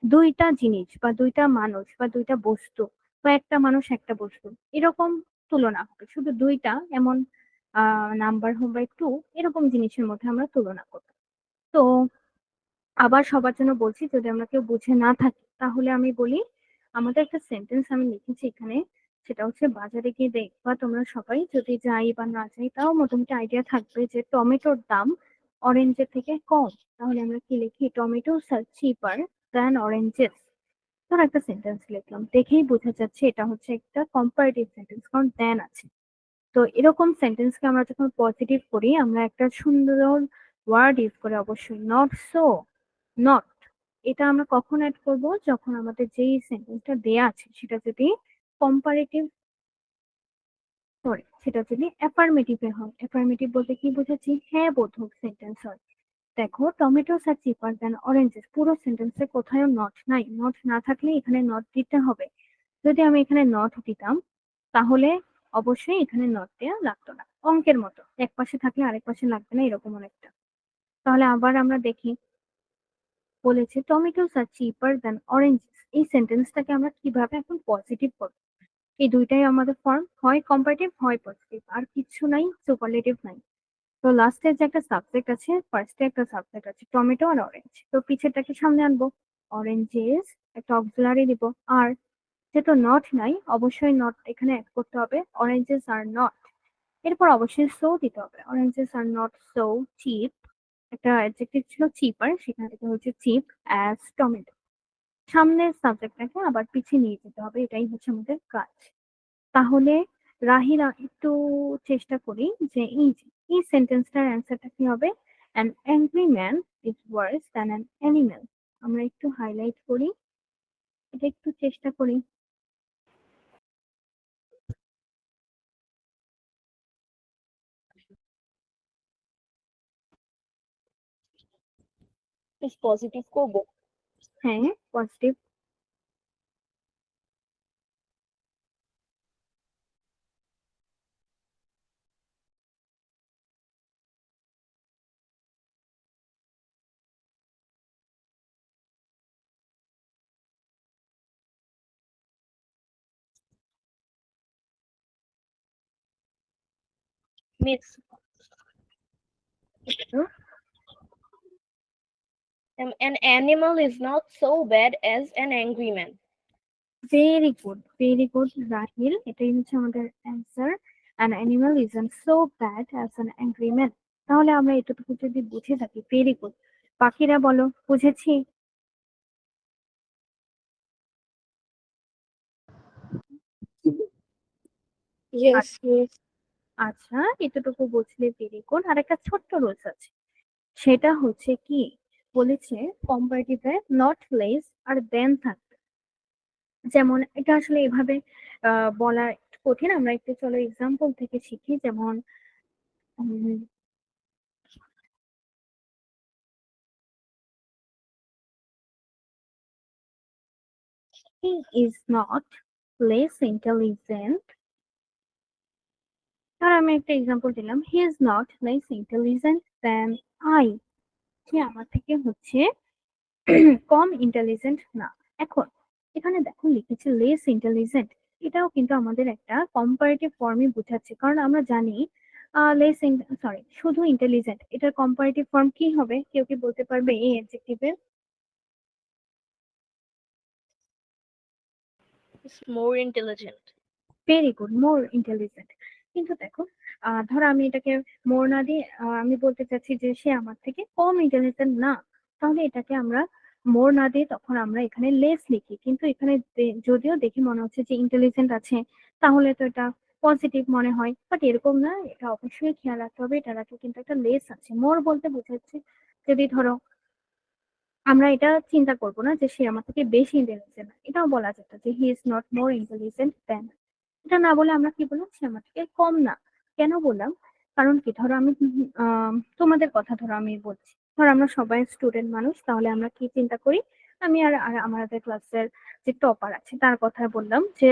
দুইটা জিনিস বা দুইটা মানুষ বা দুইটা বস্তু বা একটা মানুষ একটা বস্তু এরকম তুলনা হবে, শুধু দুইটা এমন নাম্বার হবে টু, এরকম জিনিসের মধ্যে আমরা তুলনা করবো। তো আবার সবার জন্য বলছি, যদি আমরা কেউ বুঝে না থাকি তাহলে আমি বলি, আমাদের একটা সেন্টেন্স আমি লিখেছি এখানে, সেটা হচ্ছে বাজারে গিয়ে দেখবা তোমরা সবাই, যদি যাই বা না যাই তাও মোটামুটি আইডিয়া থাকবে যে টমেটোর দাম অরেঞ্জের থেকে কম। তাহলে আমরা কি লিখি, টমেটোস আর চিপার দ্যান অরেঞ্জেস। ধর একটা সেন্টেন্স লিখলাম, দেখেই বোঝা যাচ্ছে এটা হচ্ছে একটা কম্পারেটিভ সেন্টেন্স, কারণ দ্যান আছে। তো এরকম সেন্টেন্সকে আমরা যখন পজিটিভ করি, আমরা একটা সুন্দর ওয়ার্ড ইউজ করে, অবশ্যই নট সো, নট, এটা আমরা কখন অ্যাড করব, যখন আমাদের যেই সেন্টেন্সটা দেয়া আছে সেটা যদি কম্পারেটিভ, সরি সেটা যদি অ্যাফার্মেটিভ এ হয়। অ্যাফার্মেটিভ বলতে কি বোঝাচ্ছি, হ্যাঁ বোধক সেন্টেন্স হয়। দেখো টমেটোস আর চিপার দেন অরেঞ্জেস, পুরো সেন্টেন্সে কোথাও নট নাই, নট না থাকলে এখানে নট দিতে হবে। যদি আমি এখানে নট দিতাম তাহলে অবশ্যই এখানে নট দেওয়া লাগতো না, অঙ্কের মতো এক পাশে থাকলে আরেক পাশে লাগবে না, এরকম অনেকটা। তাহলে আবার আমরা দেখি, বলেছে টমেটোস আর চিপার দেন অরেঞ্জেস, এই সেন্টেন্সটাকে আমরা কিভাবে এখন পজিটিভ করবো। এই দুইটাই আমাদের ফর্ম, হয় কম্পারেটিভ হয় পজিটিভ, আর কিছু নাই, সুপারলেটিভ নাই। তো লাস্টে যে একটা সাবজেক্ট আছে, ফার্স্টে একটা সাবজেক্ট আছে টমেটো আর অরেঞ্জ, তো পিছেরটাকে সামনে আনবো, অরেঞ্জেস, একটা অক্সিলারি দিব, আর যেহেতু নট নাই অবশ্যই নট এখানে অ্যাড করতে হবে, অরেঞ্জেস আর নট, এরপর অবশ্যই সো দিতে হবে, oranges are not so cheap, একটা অ্যাডজেক্টিভ ছিল চিপার, সেখান থেকে হচ্ছে চিপ অ্যাজ টমেটো। সামনের সাবজেক্টটাকে আবার পিছিয়ে নিয়ে যেতে হবে, এটাই হচ্ছে আমাদের কাজ। তাহলে রাহিরা একটু চেষ্টা করি যে এই সেন্টেন্সটার অ্যান্সারটা কি হবে, an angry man is Wars than an animal. আমরা একটু হাইলাইট করি, এটা একটু চেষ্টা করি। মিস পজিটিভ করবো? হ্যাঁ, positive. Miss an animal is not so bad as an angry man. Very good, very good Rahil, এটাই হচ্ছে আমাদের answer, an animal isn't so bad as an angry man. তাহলে আমরা এতটুকু যদি বুঝে থাকি, ভেরি গুড। বাকিরা বলো, বুঝেছি? Yes, আচ্ছা, miss. আচ্ছা, এতটুকু বুঝলে ভেরি গুড। আর একটা ছোট্ট রুলস আছে, সেটা হচ্ছে কি, বলেছে কম্পারেটিভে নট লেস আর দেন থাকবে। যেমন এটা আসলে এভাবে বলা একটু কঠিন, আমরা একটু চলো এক্সাম্পল থেকে শিখি। যেমন he is not less intelligent, আর আমি একটা এক্সাম্পল দিলাম, he is not less intelligent than I. সে আমার থেকে হচ্ছে কম ইন্টেলিজেন্ট না। এখন এখানে দেখো লিখেছে লেস ইন্টেলিজেন্ট, এটাও কিন্তু আমাদের একটা কম্পারেটিভ ফর্মই বোঝাচ্ছে, কারণ আমরা জানি লেস, সরি, শুধু ইন্টেলিজেন্ট, এটার কম্পারেটিভ ফর্ম কি হবে? কেউ কি বলতে পারবে এই অ্যাডজেক্টিভের? It's more intelligent. Very good, more intelligent. কিন্তু দেখো ধরো আমি এটাকে মোর না দিয়ে আমি বলতে চাচ্ছি যে সে আমার থেকে কম ইন্টেলিজেন্ট না, তাহলে এটাকে আমরা মোর না দিয়ে তখন আমরা এখানে লেস লিখি। কিন্তু এখানে যদিও দেখে মনে হচ্ছে যে ইন্টেলিজেন্ট আছে, তাহলে তো এটা পজিটিভ মনে হয়, বাট এরকম না, এটা অবশ্যই খেয়াল রাখতে হবে, এটার আগে কিন্তু একটা লেস আছে। মোর বলতে বোঝাচ্ছে যদি ধরো আমরা এটা চিন্তা করবো না যে সে আমার থেকে বেশি ইন্টেলিজেন্ট, এটাও বলা যেত যে he is not more intelligent দেন। এটা না বলে আমরা কি বললাম? সে আমার থেকে কম না। কেন বললাম? কারণ কি, ধরো আমি তোমাদের কথা ধরো আমি বলছি, ধরো আমরা সবাই স্টুডেন্ট মানুষ, তাহলে আমরা কি চিন্তা করি? আমি আর আমাদের ক্লাসের যে টপার আছে তার কথা বললাম যে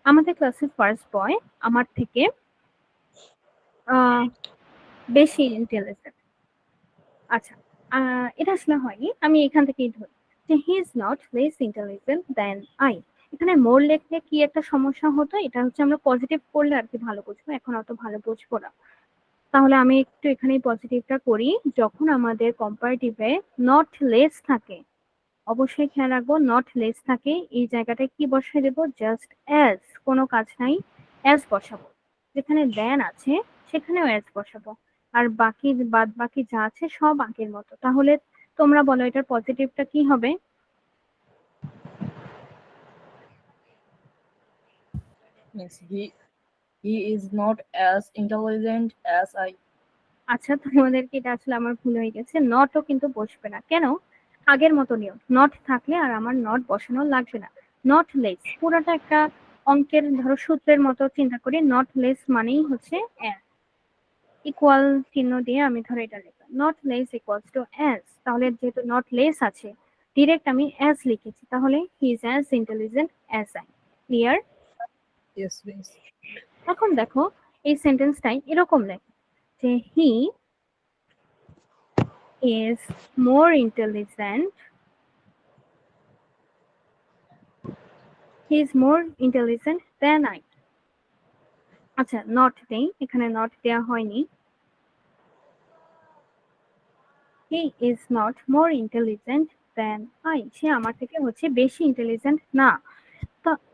আমাদের ক্লাসের ফার্স্ট বয় আমার থেকে আহ বেশি ইন্টেলিজেন্ট। আচ্ছা, এটা আসলে হয়নি, আমি এখান থেকেই ধরি যে he is not less intelligent than I. এখানে মোর লিখলে কি একটা সমস্যা হতো, এটা হচ্ছে আমরা পজিটিভ করলে আর কি ভালো বুঝবো, এখন অত ভালো বুঝবো না। তাহলে আমি একটু এখানে পজিটিভটা করি। যখন আমাদের কম্পারেটিভে নট লেস থাকে, অবশ্যই খেয়াল রাখবো নট লেস থাকে, এই জায়গাটায় কি বসাই দেবো? জাস্ট অ্যাজ, কোনো কাজ নাই, অ্যাজ বসাবো। যেখানে দেন আছে সেখানেও অ্যাজ বসাবো, আর বাকি বাদ বাকি যা আছে সব আগের মতো। তাহলে তোমরা বলো এটার পজিটিভটা কি হবে? Means he is not as intelligent as I. আচ্ছা, তোমাদেরকে এটা আসলে আমার ভুল হয়ে গেছে, নটও কিন্তু বসবে না। কেন? আগের মতো নিয়ম, নট থাকলে আর আমার নট বসানো লাগবে না। নট লেস পুরোটা একটা অঙ্কের ধরো সূত্রের মতো চিন্তা করি, নট লেস মানেই হচ্ছে ইকুয়াল চিহ্ন দিয়ে আমি ধরো এটা লিখলাম, not less equals to as. তাহলে যেহেতু নট লেস আছে, ডিরেক্ট আমি অ্যাজ লিখেছি, তাহলে হি is as intelligent as I. Clear? Yes, please. এখন দেখো এই সেন্টেন্সটাই এরকম লেখে যে হি is more intelligent. He is more intelligent than I. আচ্ছা, নট নেই, এখানে নট দেওয়া হয়নি। He is not more intelligent than I. সে আমার থেকে হচ্ছে বেশি ইন্টেলিজেন্ট না।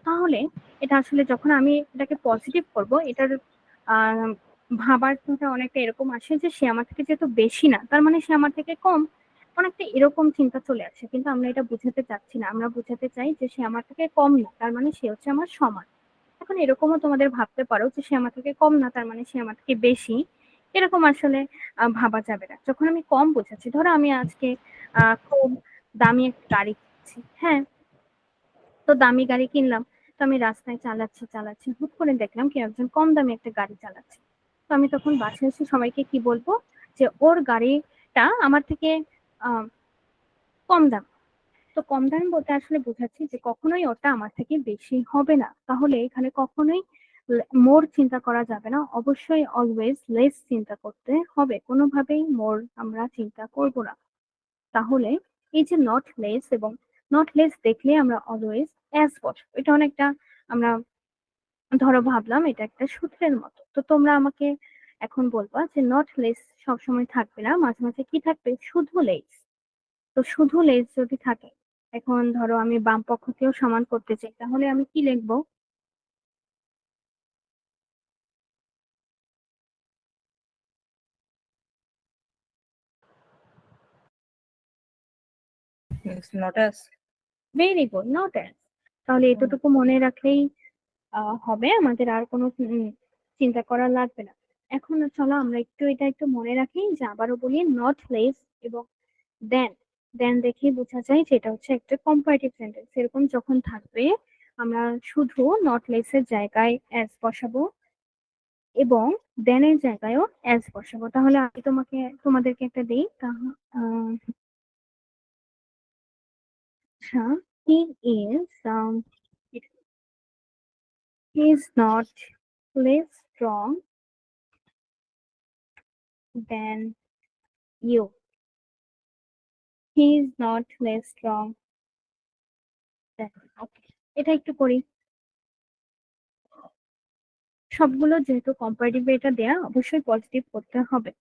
তাহলে এটা আসলে যখন আমি এটাকে পজিটিভ করব, এটার ভাবার্থটা অনেকটা এরকম আসে যে সে আমার থেকে যেহেতু বেশি না, তার মানে সে আমার থেকে কম, অনেকটা এরকম চিন্তা চলে আসে। কিন্তু আমরা এটা বুঝাতে চাচ্ছি না, আমরা বুঝাতে চাই যে সে আমার থেকে কম না, তার মানে সে হচ্ছে আমার সমান। এখন এরকমও তোমাদের ভাবতে পারো যে সে আমার থেকে কম না, তার মানে সে আমার থেকে বেশি। এরকম আসলে ভাবা যাবে না। যখন আমি কম বোঝাচ্ছি, ধরো আমি আজকে খুব দামি একটা গাড়ি কিনছি, হ্যাঁ, তো দামি গাড়ি কিনলাম, তো আমি রাস্তায় চালাচ্ছি চালাচ্ছি, হুট করে দেখলাম কেউ একজন কম দামি একটা গাড়ি চালাচ্ছে। তো আমি তখন বাসায় এসে সবাইকে কি বলবো? যে ওর গাড়িটা আমার থেকে আহ কম দাম। তো কম দাম বলতে আসলে বোঝাচ্ছি যে কখনোই ওটা আমার থেকে বেশি হবে না। তাহলে এখানে কখনোই মোর চিন্তা করা যাবে না, অবশ্যই অলওয়েজ লেস চিন্তা করতে হবে, কোনোভাবেই মোর আমরা চিন্তা করব না। তাহলে এই যে নট লেস এবং নট লেস দেখলে আমরা অলওয়েজ অ্যাজ বসাবো। এটা অনেকটা আমরা ধরো ভাবলাম এটা একটা সূত্রের মতো। তো তোমরা আমাকে এখন বলবা যে নট লেস সবসময় থাকবে না, মাঝে মাঝে কি থাকবে? শুধু লেস। তো শুধু লেস যদি থাকে, এখন ধরো আমি বাম পক্ষকেও সমান করতে চাই, তাহলে আমি কি লিখবো? Means not as. Very good, not as. তাহলে এতটুকু মনে রাখলেই হবে, আমাদের আর কোনো চিন্তা করা লাগবে না। এখন চলো আমরা এটা একটু মনে রাখি, যে আবারও বলি নট লেস এবং দেন। দেন দেখে বোঝা যায় যে এটা হচ্ছে একটা কম্পারেটিভ সেন্টেন্স। এরকম যখন থাকবে আমরা শুধু নট লেস এর জায়গায় অ্যাজ বসাবো এবং দেন এর জায়গায়ও অ্যাজ বসাবো। তাহলে আমি তোমাদেরকে একটা দিই, আচ্ছা, he is he is not less strong than you. He is not less strong. Okay, এটা একটু করি। সবগুলো যেহেতু কম্পারেটিভ এটা দেয়া, অবশ্যই পজিটিভ করতে হবে।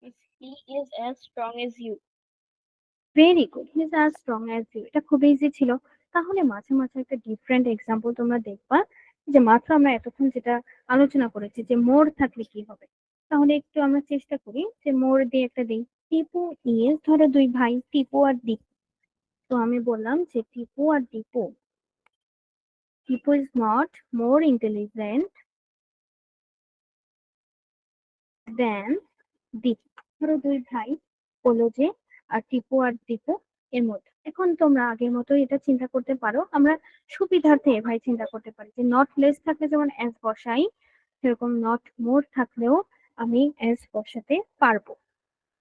Miss, he is as strong as you. Very good, he is as strong as you. এটা খুব ইজি ছিল। তাহলে মাঝে মাঝে একটা ডিফারেন্ট এক্সাম্পল তোমরা দেখবা, যে মাত্র আমরা এতক্ষণ যেটা আলোচনা করেছি যে মোর থাকলে কি হবে। তাহলে একটু আমরা চেষ্টা করি যে মোর দিয়ে একটা দিই। টিপু ইজ, ধরো দুই ভাই টিপু আর দীপু। তো আমি বললাম যে টিপু আর Dipu, Tipu is not more intelligent than Dipu. ধরো দুই ভাই বললো যে টিপু আর দীপু এর মধ্যে। এখন তোমরা আগের মতো এটা চিন্তা করতে পারো, আমরা সুবিধার্থে ভাই চিন্তা করতে পারি যে নট লেস থাকলে যেমন এস বসাই, সেরকম নট মোর থাকলেও আমি এস বসাতে পারবো।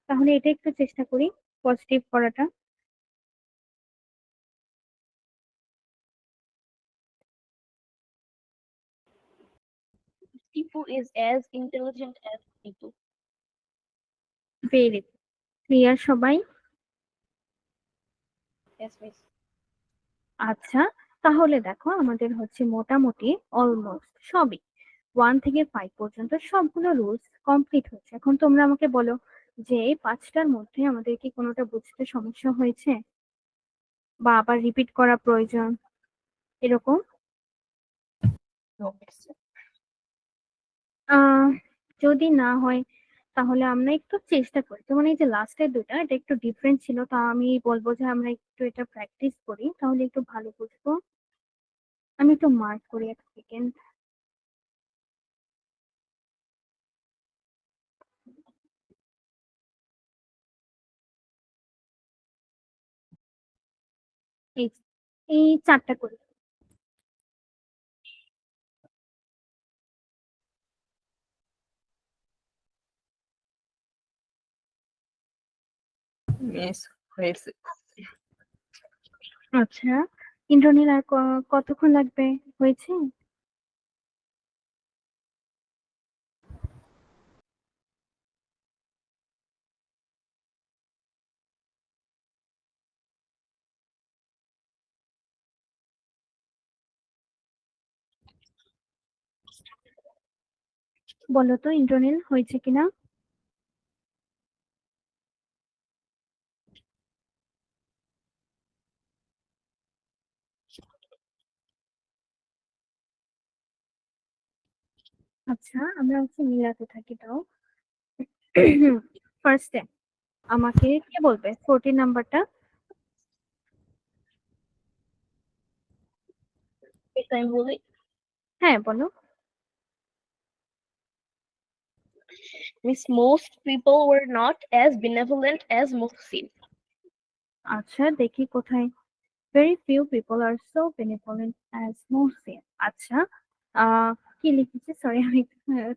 তাহলে এটা একটু চেষ্টা করি পজিটিভ করাটা। Tipu is as intelligent as Tipu. Very clear সবাই? Yes, miss. আচ্ছা, তাহলে দেখো আমাদের হচ্ছে মোটামুটি অলমোস্ট সবই 1 থেকে 5 পর্যন্ত সবগুলো রুলস কমপ্লিট হয়েছে। এখন তোমরা আমাকে বলো যে এই 5টার মধ্যে আমাদের কি কোনোটা বুঝতে সমস্যা হয়েছে বা আবার রিপিট করা প্রয়োজন এরকম? No, miss. যদি না হয় তাহলে আমরা একটু চেষ্টা করি, যেমন এই যে লাস্টের দুটা এটা একটু ডিফারেন্ট ছিল, তা আমি বলবো যে আমরা একটু এটা প্র্যাকটিস করি, তাহলে একটু ভালো বুঝবো। আমি একটু মার্ক করি, এক সেকেন্ড। এই এই 4টা করি। Miss, হয়েছে। আচ্ছা, ইন্দ্রনীল আর কতক্ষণ লাগবে? হয়েছে? বলো তো ইন্দ্রনীল হয়েছে কিনা। আচ্ছা, আমরা হচ্ছে মিলাতে থাকি তাও। ফার্স্টে আমাকে কে বলবে 14 নাম্বারটা? Miss, I'm really. হ্যাঁ বলো। Miss, most people were not as benevolent as Muhsin. আচ্ছা দেখি কোথায়। very few people are so benevolent as Mohsin. আচ্ছা, কি লিখেছে, সরি আমি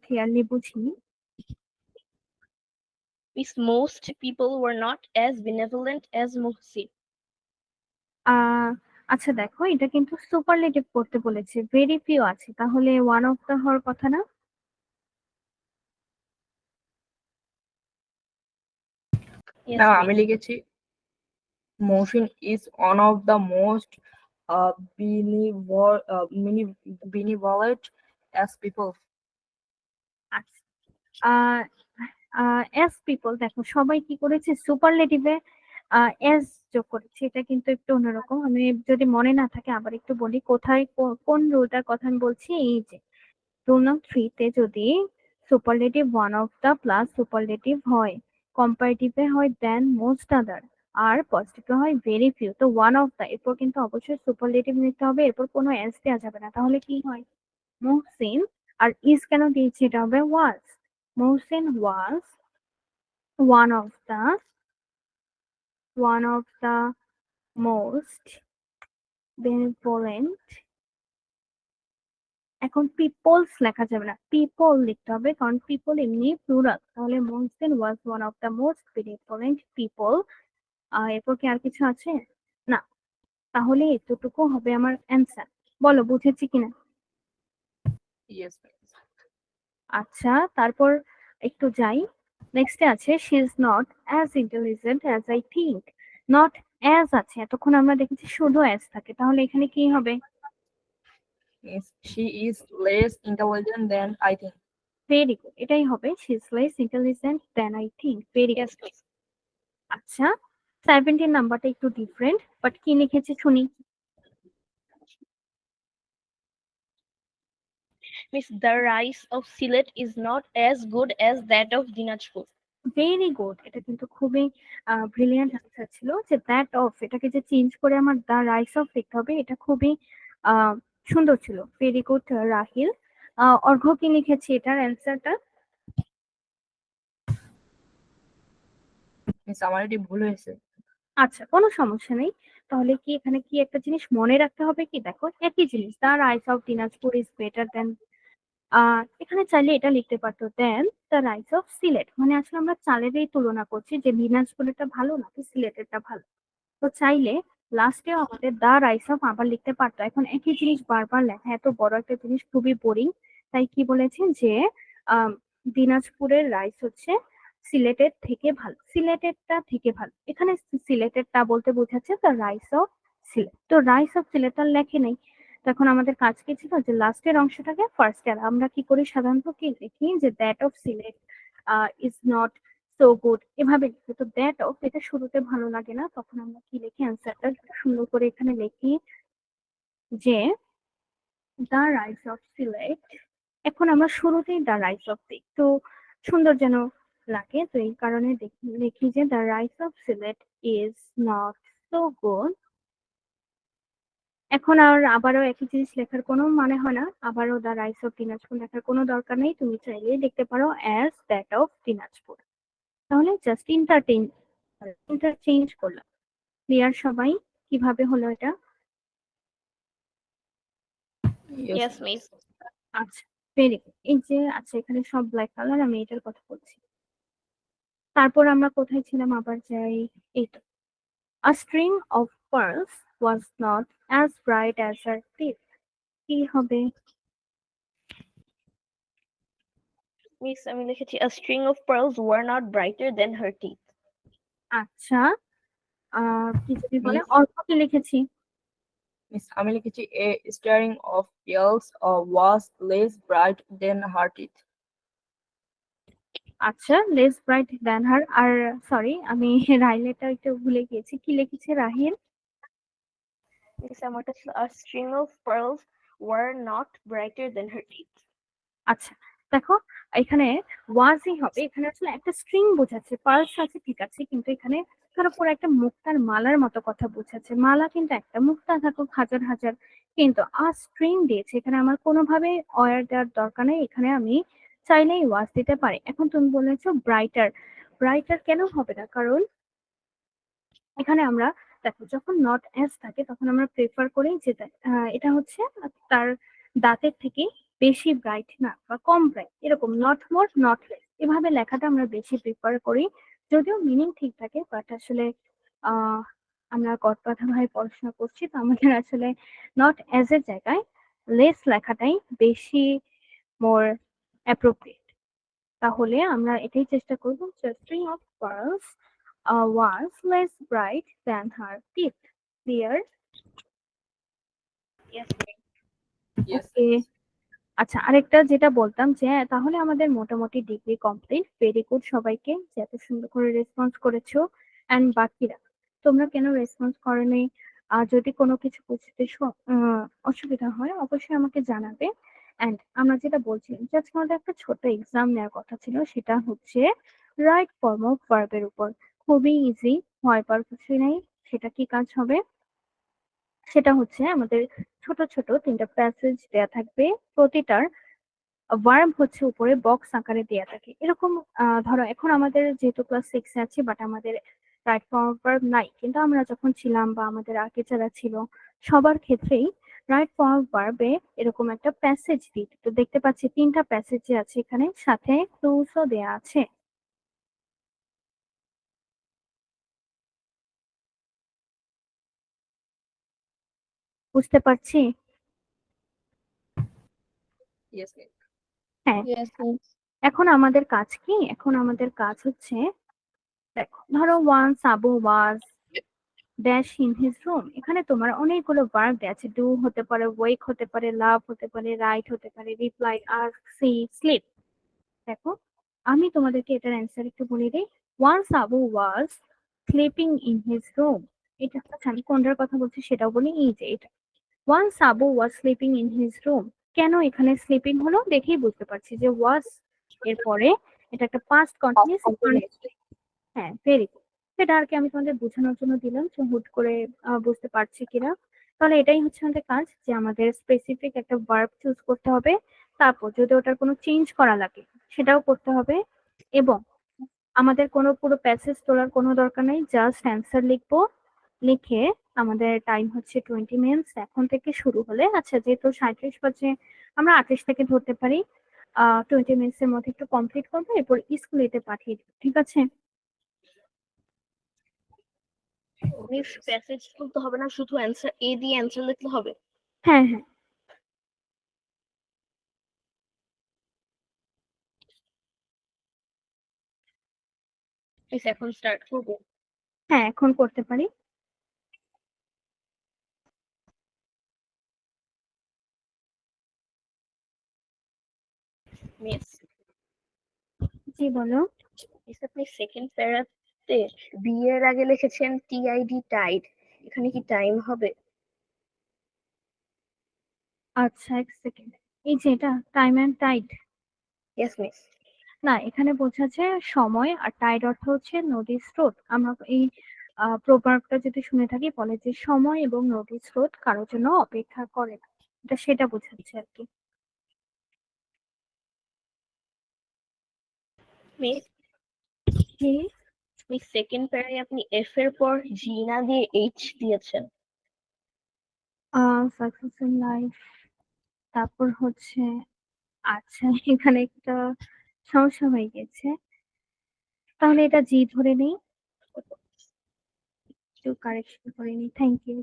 ক্লিয়ারলি বুঝিনি। Miss, most people were not as benevolent as Muhsin. আহ আচ্ছা দেখো, এটা কিন্তু সুপারলেটিভ করতে বলেছে, ভেরি ফিউ আছে, তাহলে ওয়ান অফ দা হওয়ার কথা না? Yes, না, miss. আমি লিখেছি Mohsin is one of the most benevolent as people. S people, দেখো সবাই কি করেছে সুপারলেটিভে এস যোগ করেছে, এটা কিন্তু একটু অন্যরকম। আমি যদি মনে না থাকে আবার একটু বলি, কোথায় কোন রুলটার কথা আমি বলছি। এই যে রুল নং 3 তে যদি superlative one of the plus superlative হয়, কম্পারেটিভে হয় দেন মোস্ট আদার, আর পজিটিভে হয় ভেরি ফিউ, তো ওয়ান অফ দা এরপর কিন্তু অবশ্যই সুপারলেটিভ নিতে হবে, এরপর কোনো এস দেওয়া যাবে না। তাহলে কি হয়, মোহসিন, আর ইজ কেন দিয়েছি, এটা হবে was. Mohsin was one of the most benevolent. এখন পিপলস লেখা যাবে না, পিপল লিখতে হবে, কারণ পিপল এমনি প্লুরাল। তাহলে Mohsin was one of the most benevolent people. এরপর কি আর কিছু আছে? না। তাহলে এতটুকু হবে আমার অ্যান্সার। বলো বুঝেছি কিনা। Yes, miss. আচ্ছা, তারপর একটু যাই। নেক্সটে আছে she is not as intelligent as I think. Not as আছে, এতক্ষণ আমরা দেখেছি শুধু অ্যাজ থাকে, তাহলে এখানে কি হবে? Miss, she is less intelligent than I think. Very good, এটাই হবে, she is less intelligent than I think. Very Yes, good. miss. আচ্ছা, 17 নাম্বারটা একটু ডিফারেন্ট, বাট কি লিখেছে শুনি। Miss, the rice of Sylhet is not as good as that of Dinajpur. Very good, এটা কিন্তু খুবই ব্রিলিয়ান্ট আনসার ছিল, যে দ্যাট অফ এটাকে যে চেঞ্জ করে আমার দা রাইস অফ লিখতে হবে, এটা খুবই আহ সুন্দর ছিল। Very good Rahil. অর্ঘ্য কি লিখেছে এটার অ্যান্সারটা? মিস আমার এটি ভুল হয়েছে। আচ্ছা, কোনো সমস্যা নেই। তাহলে কি এখানে কি একটা জিনিস মনে রাখতে হবে, কি দেখো একই জিনিস, the rice of Dinajpur is better than. এখানে চাইলে এটা লিখতে পারতো than the rice of Sylhet, মানে আসলে আমরা চালেরই তুলনা করছি যে দিনাজপুরেরটা ভালো নাকি সিলেটেরটা ভালো। তো চাইলে লাস্টেও আমাদের দা রাইস অফ আবার লিখতে পারতো। এখন একই জিনিস বারবার লেখা এত বড় একটা জিনিস খুবই বোরিং, তাই কি বলেছেন যে আহ দিনাজপুরের রাইস হচ্ছে সিলেটের থেকে ভালো, সিলেটেরটা থেকে ভালো। এখানে সিলেটেরটা বলতে বোঝাচ্ছে দ্য রাইস অফ সিলেট, তো রাইস অফ সিলেট আর লেখে নেই। তখন আমাদের কাজ কি ছিল, যে লাস্টের অংশটাকে ফার্স্ট, আর আমরা কি করি সাধারণত কি লিখি, যে that of Sylhet is not so good, এভাবে লিখি। তো দ্যাট অফ এটা শুরুতে ভালো লাগে না, তখন আমরা কি লিখি অ্যান্সারটা সুন্দর করে এখানে লিখি যে দ্য রাইস অফ সিলেট। এখন আমরা শুরুতেই দ্য রাইস অফ দিই, তো সুন্দর যেন লাগে, তো এই কারণে লিখি যে the rice of Sylhet is not so good. এখন আর আবারও একই জিনিস লেখার কোনো মানে হয় না, আবারও দ্য রাইস অফ দিনাজপুর লেখার কোনো দরকার নেই, তুমি চাইলেই লিখতে পারো অ্যাজ দ্যাট অফ দিনাজপুর। তাহলে জাস্ট ইন্টারচেঞ্জ করলাম। ক্লিয়ার সবাই? কিভাবে হলো এটা? Yes, miss. আচ্ছা, ভেরি গুড। এই যে আচ্ছা, এখানে সব ব্ল্যাক কালার, আমি এটার কথা বলছি। তারপর আমরা কোথায় ছিলাম, আবার যাই। এই তো, a string of pearls was not as bright as her teeth. কি হবে? Miss, আমি লিখেছি a string of pearls were not brighter than her teeth. আচ্ছা, কি যদি বলে, মিস অর্থ কি লিখেছি? মিস আমি লিখেছি a string of pearls was less bright than her teeth. আচ্ছা, লেস ব্রাইট দ্যান হার। আর সরি, আমি রাইলেটা একটু ভুলে গিয়েছি, কি লিখেছে রাহিল? Miss, আমারটা ছিল a string of pearls were not brighter than her teeth. আচ্ছা, দেখো এখানে ওয়াজই হবে, এখানে আসলে একটা স্ট্রিং বোঝাচ্ছে, পার্লস আছে ঠিক আছে, কিন্তু এখানে তার উপর একটা মুক্তার মালার মতো কথা বোঝাচ্ছে। মালা কিন্তু একটা, মুক্তা থাকুক হাজার হাজার, কিন্তু স্ট্রিং দিয়েছে এখানে, আমার কোনোভাবে অয়ার দেওয়ার দরকার নেই, এখানে আমি চাইলেই ওয়াজ দিতে পারি। এখন তুমি বলেছো ব্রাইটার, ব্রাইটার কেন হবে না, কারণ এখানে আমরা দেখো যখন নট অ্যাজ থাকে তখন আমরা প্রেফার করি যে এটা হচ্ছে তার দাঁতের থেকে বেশি ব্রাইট না বা কম ব্রাইট, এরকম নট মোর নট লেস, এভাবে লেখাটা আমরা বেশি প্রেফার করি। যদিও মিনিং ঠিক থাকে, বাট আসলে আহ আমরা গদবাঁধা ভাবে পড়াশোনা করছি, তো আমাদের আসলে নট অ্যাজ এর জায়গায় লেস লেখাটাই বেশি মোর অ্যাপ্রোপ্রিয়েট। তাহলে আমরা এটাই চেষ্টা করব, string of pearls was less bright than her teeth. Clear? Yes, yes okay. আচ্ছা, আরেকটা যেটা বলতাম যে তাহলে আমাদের মোটামুটি ডিগ্রি কমপ্লিট। ভেরি গুড সবাইকে, যে এত সুন্দর করে রেসপন্স করেছো। এন্ড বাকিরা, তোমরা কেন রেসপন্স করোনি? যদি কোনো কিছু বুঝতে অসুবিধা হয় অবশ্যই আমাকে জানাবে। এন্ড আমরা যেটা বলছিলাম যে আজকে আমাদের একটা ছোট এক্সাম নেওয়ার কথা ছিল, সেটা হচ্ছে রাইট ফর্ম অফ ভার্বের উপর। খুবই ইজি, ভয় পাওয়ার কিছুই নেই। সেটা কি কাজ হবে, সেটা হচ্ছে আমাদের ছোট ছোট তিনটা প্যাসেজ দেয়া থাকবে, প্রতিটার ভার্ব হচ্ছে উপরে বক্স আকারে দেয়া থাকে। এরকম ধরো এখন আমাদের যেহেতু ক্লাস 6 এ আছি, বাট আমাদের রাইট ফর্ম অফ ভার্ব নাই, কিন্তু আমরা যখন ছিলাম বা আমাদের আগে যারা ছিল সবার ক্ষেত্রেই রাইট ফর্ম অফ ভার্বে এরকম একটা প্যাসেজ দিই। তো দেখতে পাচ্ছি তিনটা প্যাসেজ আছে এখানে, সাথে ক্লুজও দেয়া আছে। বুঝতে পারছি? Yes, miss. হ্যাঁ, Yes, miss. এখন আমাদের কাজ কি? এখন আমাদের কাজ হচ্ছে, দেখো ধরো once Abu was dash in his room. এখানে তোমার অনেকগুলো ভার্ব আছে। ডু হতে পারে, ওয়েক হতে পারে, লাভ হতে পারে, রাইট হতে পারে, রিপ্লাই, আস্ক, সি, স্লিপ। দেখো আমি তোমাদেরকে এটার অ্যান্সার একটু বলে দিই। Once Abu was sleeping in his room. এটা আচ্ছা, আমি কোনটার কথা বলছি সেটাও বলি। এই যে এটা, once Abu was sleeping in his room. কেন এখানে স্লিপিং হলো দেখেই বুঝতে পারছি যে ওয়াজ এরপরে এটা একটা পাস্ট কন্টিনিউয়াস। হ্যাঁ, ভেরি গুড। সেটা আর কি আমি তোমাদের বোঝানোর জন্য দিলাম, যে হুট করে বুঝতে পারছি কিনা। তাহলে এটাই হচ্ছে আমাদের কাজ, যে আমাদের স্পেসিফিক একটা ভার্ব চুজ করতে হবে, তারপর যদি ওটার কোনো চেঞ্জ করা লাগে সেটাও করতে হবে, এবং আমাদের কোনো পুরো প্যাসেজ তোলার কোনো দরকার নেই, জাস্ট অ্যান্সার লিখবো। লিখে আমাদের টাইম হচ্ছে 20 মিনিটস এখন থেকে শুরু হলে। আচ্ছা, যেহেতু 37 বাজে, আমরা 38 থেকে ধরতে পারি। 20 মিনিটস এর মধ্যে একটু কমপ্লিট করবো, এরপর স্কুলেতে পাঠিয়ে দেবো, ঠিক আছে? মিস প্যাসেজ খুলতে হবে না, শুধু অ্যান্সার এ দিয়ে অ্যান্সার লিখলে হবে? হ্যাঁ হ্যাঁ, মিস এখন স্টার্ট করবো? হ্যাঁ এখন করতে পারি। মিস, জি বলো। মিস আপনি সেকেন্ড প্যারাতে বি এর আগে লিখেছেন টিআইডি, টাইড। এখানে কি টাইম হবে? আচ্ছা, এক সেকেন্ড। এই যে এটা time and tide, yes miss. না এখানে বোঝাচ্ছে সময়, আর টাইড অর্থ হচ্ছে নদীর স্রোত। আমরা এই প্রভাবটা যদি শুনে থাকি, বলে যে সময় এবং নদীর স্রোত কারোর জন্য অপেক্ষা করে না। এটা সেটা বোঝাচ্ছে আর কি। মিস, কি? মিস সেকেন্ড প্যারায় আপনি এফ এর পর জি না দিয়ে এইচ দিয়েছেন। সাকসেস ইন লাইফ, তারপর হচ্ছে, আচ্ছা এখানে একটা সমস্যা হয়ে গেছে, তাহলে এটা জি ধরে নেই, একটু কারেকশন করে নিই। Thank you.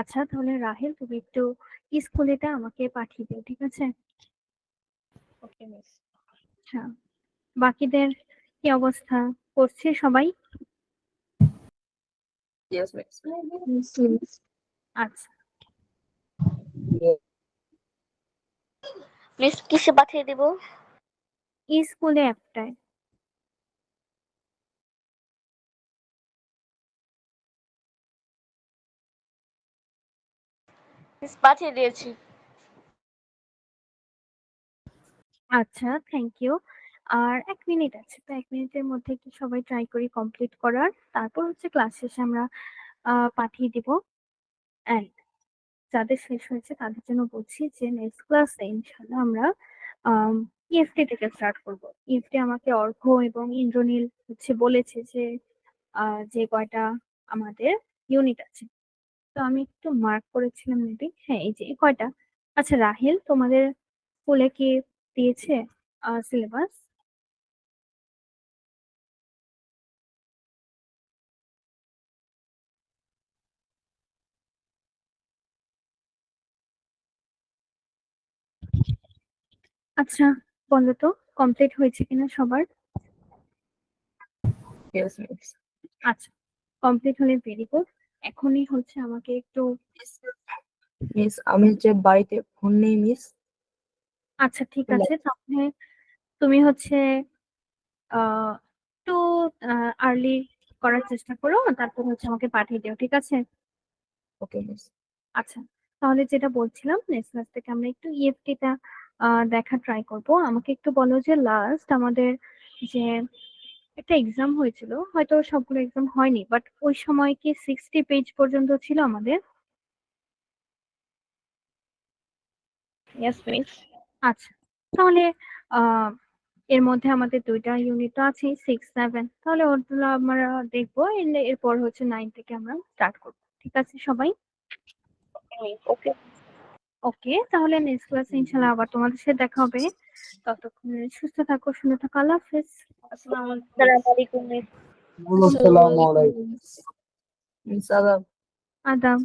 আচ্ছা তাহলে রাহেল, তুমি একটু স্কুলেটা আমাকে পাঠিয়ে দিও, ঠিক আছে? ওকে মিস। আচ্ছা, বাকিদের কি অবস্থা? করছে সবাই? Yes, miss. আচ্ছা, মিস কিসে পাঠিয়ে দিব? স্কুলে অ্যাপটায়। মিস পাঠিয়ে দিয়েছি। আচ্ছা, থ্যাংক ইউ। আর 1 মিনিট আছে, তো 1 মিনিটের মধ্যে একটু সবাই ট্রাই করি কমপ্লিট করার, তারপর হচ্ছে ক্লাস শেষে আমরা পাঠিয়ে দিব। অ্যান্ড যাদের শেষ হয়েছে তাদের জন্য বলছি যে নেক্সট ক্লাসে ইনশাল্লাহ আমরা ইএফটি থেকে স্টার্ট করব। ইএফটি আমাকে অর্ঘ্য এবং ইন্দ্রনীল হচ্ছে বলেছে যে যে কয়টা আমাদের ইউনিট আছে, তো আমি একটু মার্ক করেছিলাম মেবি। হ্যাঁ, এই যে এই কয়টা। আচ্ছা রাহিল, তোমাদের স্কুলে কি দিয়েছে সিলেবাস? আচ্ছা বলো তো, কমপ্লিট হয়েছে কিনা সবার? Yes, miss. আচ্ছা, কমপ্লিট হলে ভেরি গুড। এখনই হচ্ছে আমাকে একটু, মিস আমি হচ্ছে বাড়িতে ফোন নেই মিস। আচ্ছা ঠিক আছে, তাহলে তুমি হচ্ছে একটু আর্লি করার চেষ্টা করো, তারপর হচ্ছে আমাকে পাঠিয়ে দিও, ঠিক আছে? ওকে মিস। আচ্ছা, তাহলে যেটা বলছিলাম, নেক্সট ক্লাস থেকে আমরা একটু ইএফটি টা দেখা ট্রাই করব। আমাকে একটু বলো যে লাস্ট আমাদের যে একটা এক্সাম হয়েছিল, হয়তো সবগুলো এক্সাম হয়নি, বাট ওই সময় কি 60 পেজ পর্যন্ত ছিল আমাদের? Yes miss. আচ্ছা, তাহলে আহ এর মধ্যে আমাদের 2টা ইউনিট তো আছে, 6, 7, তাহলে ওগুলো আমরা দেখবো। এরপর হচ্ছে 9 থেকে আমরা স্টার্ট করবো, ঠিক আছে সবাই? ওকে। ওকে, তাহলে নেক্সট ক্লাসে ইনশাল্লাহ আবার তোমাদের সাথে দেখা হবে। ততক্ষণ সুস্থ থাকো, সুন্দর থাকো। আল্লাহ হাফেজ। আসসালামু আলাইকুম মিস। আসসালামু আলাইকুম। মিস আদাব। আদাব।